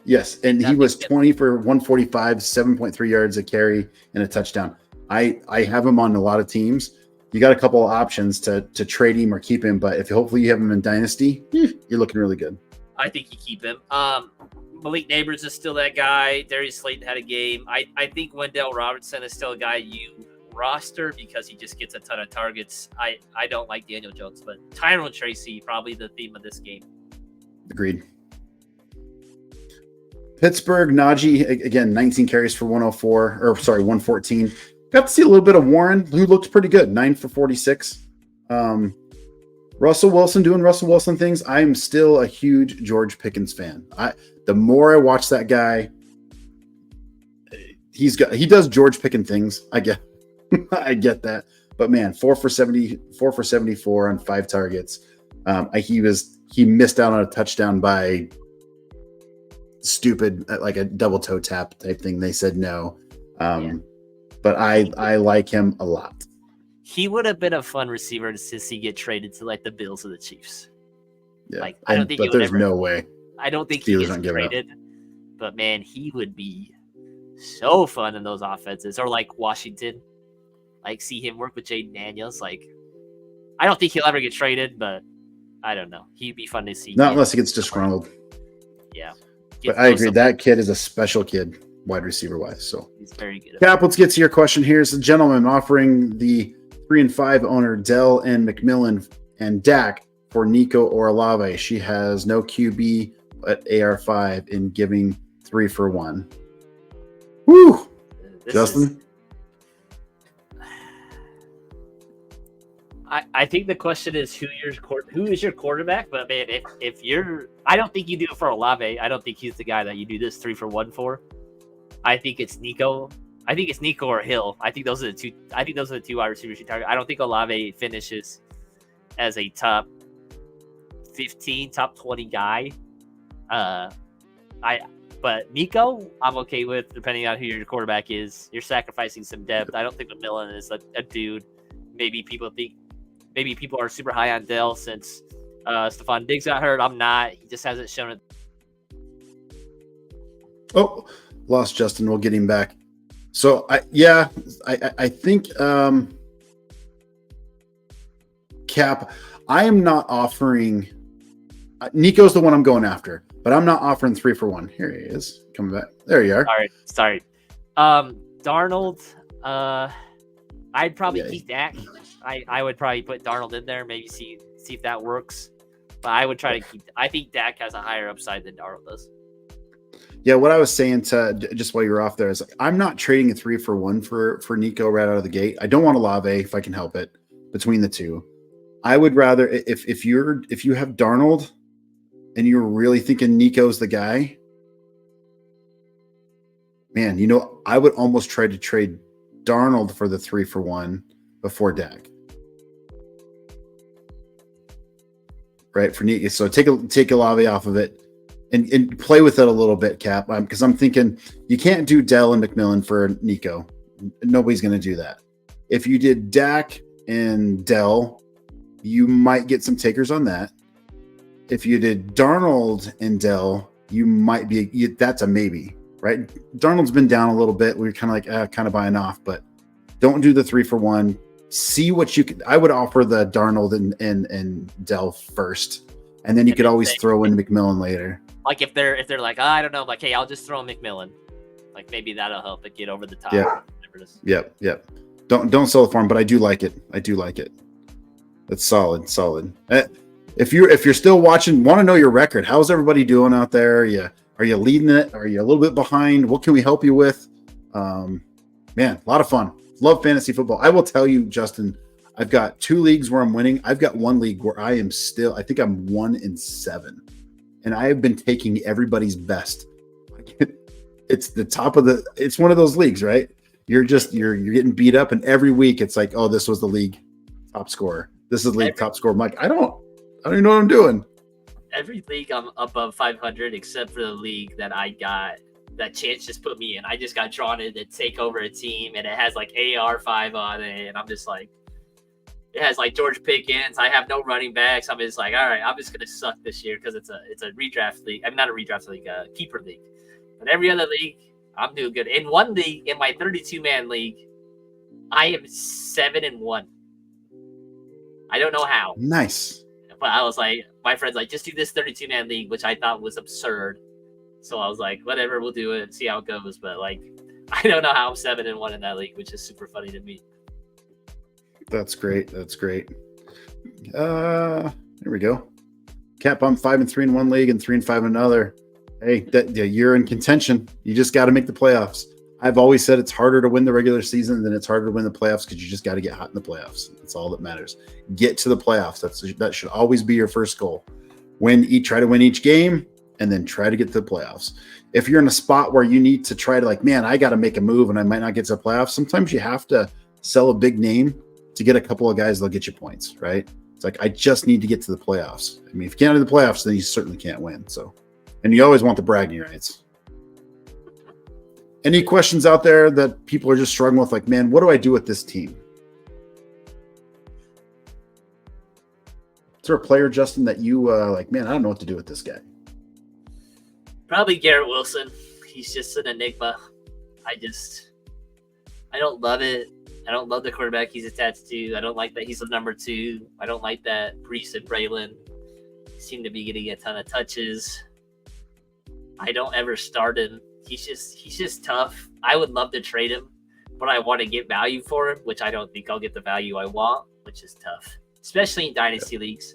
yes, and he was 20 for 145, 7.3 yards a carry, and a touchdown. I have him on a lot of teams. You got a couple of options to trade him or keep him, but if hopefully you have him in Dynasty, you're looking really good. I think you keep him. Malik Neighbors is still that guy. Darius Slayton had a game. I think Wendell Robertson is still a guy you roster because he just gets a ton of targets. I don't like Daniel Jones, but Tyrone Tracy, probably the theme of this game. Agreed. Pittsburgh, Najee, again, 19 carries for 114. Got to see a little bit of Warren, who looked pretty good, 9 for 46. Russell Wilson doing Russell Wilson things. I'm still a huge George Pickens fan. The more I watch that guy, he does George Pickens things. I get that. But man, 4 for 74 on 5 targets. He missed out on a touchdown by stupid, like a double toe tap type thing. They said no. But I like him a lot. He would have been a fun receiver to see get traded to like the Bills or the Chiefs. Yeah, like I don't think. But there's no way. I don't think he gets traded. But man, he would be so fun in those offenses, or like Washington. Like see him work with Jaden Daniels. Like I don't think he'll ever get traded, but I don't know. He'd be fun to see. Not unless he gets disgruntled. Yeah. But I agree. That kid is a special kid, wide receiver wise. So he's very good. Cap, let's get to your question. Here's a gentleman offering the 3-5 owner Dell and McMillan and Dak for Nico or Olave. She has no QB at AR5 in giving 3 for 1. Woo! Justin? I think the question is who is your quarterback? But man, if you're, I don't think you do it for Olave. I don't think he's the guy that you do this 3 for 1 for. I think it's Nico. I think it's Nico or Hill. I think those are the two. I think those are the 2 wide receivers you target. I don't think Olave finishes as a top 15, top 20 guy. But Nico, I'm okay with, depending on who your quarterback is. You're sacrificing some depth. I don't think McMillan is a dude. Maybe people are super high on Dell since Stephon Diggs got hurt. I'm not. He just hasn't shown it. Oh, lost Justin. We'll get him back. So I think Cap, I am not offering Nico's the one I'm going after, but I'm not offering 3 for 1. Here he is. Coming back. There you are. All right. Sorry. Darnold, I'd probably keep Dak. I would probably put Darnold in there, maybe see if that works. But I would try to keep. I think Dak has a higher upside than Darnold does. Yeah, what I was saying to just while you were off there is I'm not trading a 3 for 1 for Nico right out of the gate. I don't want Olave if I can help it between the two. I would rather if you have Darnold and you're really thinking Nico's the guy, man, I would almost try to trade Darnold for the 3-for-1 before Dak. Right, for Nico. So take Olave off of it and play with it a little bit, Cap. Because I'm thinking you can't do Dell and McMillan for Nico. Nobody's going to do that. If you did Dak and Dell, you might get some takers on that. If you did Darnold and Dell, you might be. That's a maybe, right? Darnold's been down a little bit. We're kind of like kind of buying off, but don't do the 3-for-1. See what you could. I would offer the Darnold and Dell first, and then you could always throw in McMillan later. Like if they're like, I don't know, like, hey, I'll just throw in McMillan. Like maybe that'll help it get over the top. Yeah. Yep. Don't sell it for him, but I do like it. That's solid. If you're still watching, want to know your record. How's everybody doing out there? Are you leading it? Are you a little bit behind? What can we help you with? Man, a lot of fun. Love fantasy football. I will tell you, Justin, I've got 2 leagues where I'm winning. I've got 1 league where I think I'm 1-7. And I have been taking everybody's best. It's the top of it's one of those leagues, right? You're getting beat up, and every week it's like, oh, this was the league top scorer. This is the league top scorer. I'm like, I don't even know what I'm doing. Every league I'm above 500 except for the league that I got that Chance just put me in. I just got drawn in to take over a team, and it has like AR5 on it, and I'm just like, it has like George Pickens. I have no running backs. I'm just like, all right, I'm just gonna suck this year because it's a redraft league. I'm not a redraft league, a keeper league. But every other league, I'm doing good. In one league, in my 32-man league, I am 7-1. I don't know how. Nice. But I was like, my friend's like, just do this 32-man league, which I thought was absurd. So I was like, whatever, we'll do it and see how it goes. But like, I don't know how I'm 7-1 in that league, which is super funny to me. That's great. Here we go. Cap, I'm 5-3 in one league and 3-5 in another. Hey, you're in contention. You just got to make the playoffs. I've always said it's harder to win the regular season than it's harder to win the playoffs because you just got to get hot in the playoffs. That's all that matters. Get to the playoffs. That should always be your first goal. Try to win each game and then try to get to the playoffs. If you're in a spot where you need to try to like, man, I got to make a move and I might not get to the playoffs, sometimes you have to sell a big name to get a couple of guys that'll get you points, right? It's like, I just need to get to the playoffs. I mean, if you can't do the playoffs, then you certainly can't win. So, and you always want the bragging rights. Any questions out there that people are just struggling with? Like, man, what do I do with this team? Is there a player, Justin, that you like, man, I don't know what to do with this guy? Probably Garrett Wilson. He's just an enigma. I don't love it. I don't love the quarterback he's attached to. I don't like that he's the number 2. I don't like that Brees and Braylon seem to be getting a ton of touches. I don't ever start him. He's just tough. I would love to trade him, but I want to get value for him, which I don't think I'll get the value I want, which is tough, especially in dynasty leagues.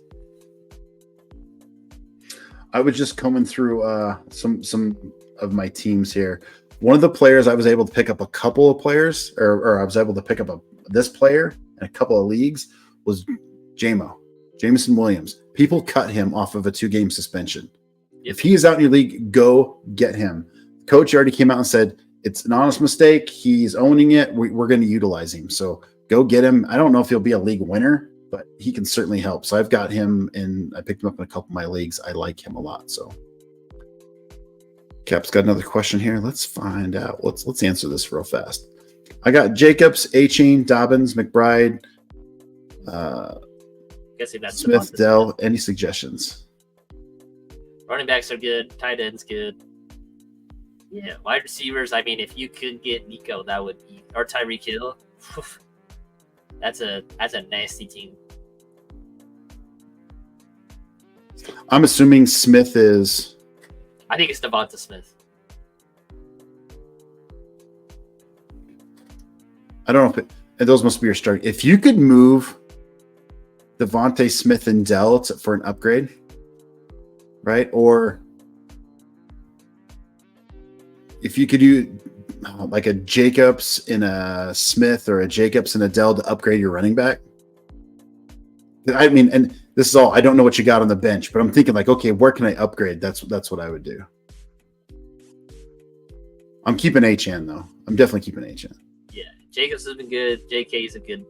I was just combing through some of my teams here. One of the players I was able to pick up a couple of players, or I was able to pick up this player in a couple of leagues was Jameson Williams. People cut him off of a 2-game suspension. If he is out in your league, go get him. Coach already came out and said it's an honest mistake. He's owning it. We're going to utilize him. So go get him. I don't know if he'll be a league winner, but he can certainly help. So I've got him, and I picked him up in a couple of my leagues. I like him a lot. So Cap's got another question here. Let's find out. Let's answer this real fast. I got Jacobs, Achane, Dobbins, McBride, Guessing that's Smith, Dell. Any suggestions? Running backs are good. Tight ends good. Yeah, wide receivers. I mean, if you could get Nico, that would be, or Tyreek Hill. That's a nasty team. I'm assuming Smith is. I think it's Devonta Smith. I don't know if those must be your start. If you could move Devontae Smith and Dell for an upgrade, right? Or if you could do like a Jacobs in a Smith or a Jacobs and a Dell to upgrade your running back. I mean, and this is all, I don't know what you got on the bench, but I'm thinking like, okay, where can I upgrade? That's what I would do. I'm keeping HN though. I'm definitely keeping HN. Yeah. Jacobs has been good. JK is a good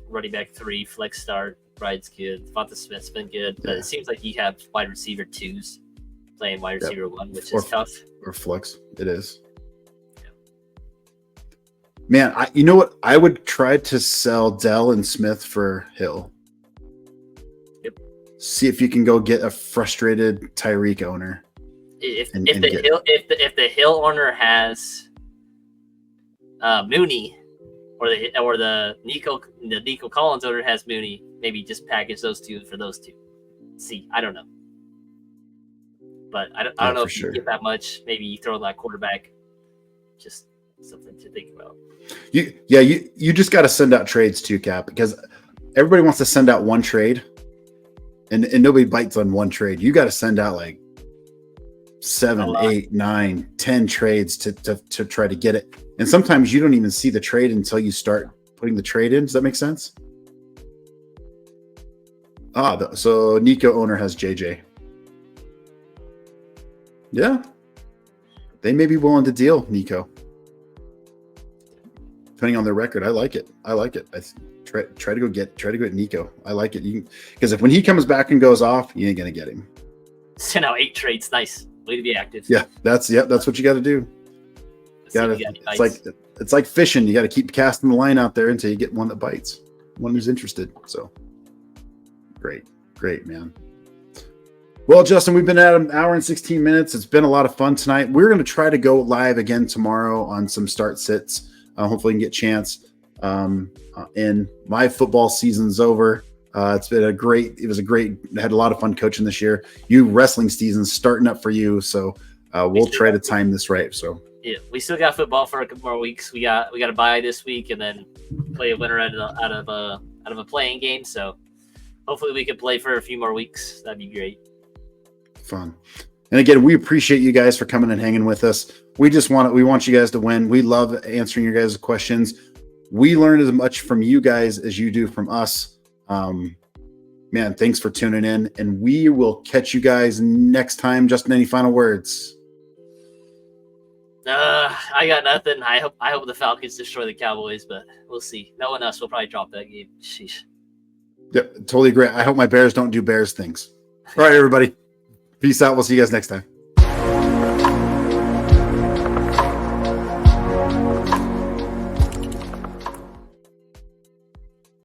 running back 3, flex start. Bride's good. Devonta Smith's been good, but it seems like you have wide receiver 2s playing wide receiver 1, which is tough. Or flex, it is. Yeah. Man, you know what? I would try to sell Dell and Smith for Hill. Yep. See if you can go get a frustrated Tyreek owner. If the Hill owner has Mooney, or the Nico Collins owner has Mooney, maybe just package those 2 for those 2. See, I don't know, but I don't know if you get that much. Maybe you throw in that quarterback. Just something to think about. You just got to send out trades too, Cap, because everybody wants to send out one trade, and nobody bites on one trade. You got to send out like 7, 8, 9, 10 trades to try to get it. And sometimes you don't even see the trade until you start putting the trade in. Does that make sense? So Nico owner has JJ. Yeah. They may be willing to deal Nico. Depending on their record. I like it. I try to go get Nico. I like it. Because when he comes back and goes off, you ain't gonna get him. Send out 8 trades. Nice. Way to be active. Yeah, that's what you got to do. It's like fishing. You got to keep casting the line out there until you get one that bites, one who's interested. So great, man. Well, Justin, we've been at an hour and 16 minutes. It's been a lot of fun tonight. We're going to try to go live again tomorrow on some start sits. Hopefully, we can get a chance. And my football season's over. It had a lot of fun coaching this year. You wrestling season's starting up for you, so we'll try to time this right. So yeah, we still got football for a couple more weeks. We got a bye this week, and then play a winner out of a playing game. So hopefully we can play for a few more weeks. That'd be great. Fun. And again, we appreciate you guys for coming and hanging with us. We want you guys to win. We love answering your guys' questions. We learn as much from you guys as you do from us. Man, thanks for tuning in, and we will catch you guys next time. Justin, any final words? I got nothing. I hope the Falcons destroy the Cowboys, but we'll see. Knowing us, we'll probably drop that game. Sheesh. Yeah, totally agree. I hope my Bears don't do Bears things. All right, everybody. Peace out. We'll see you guys next time.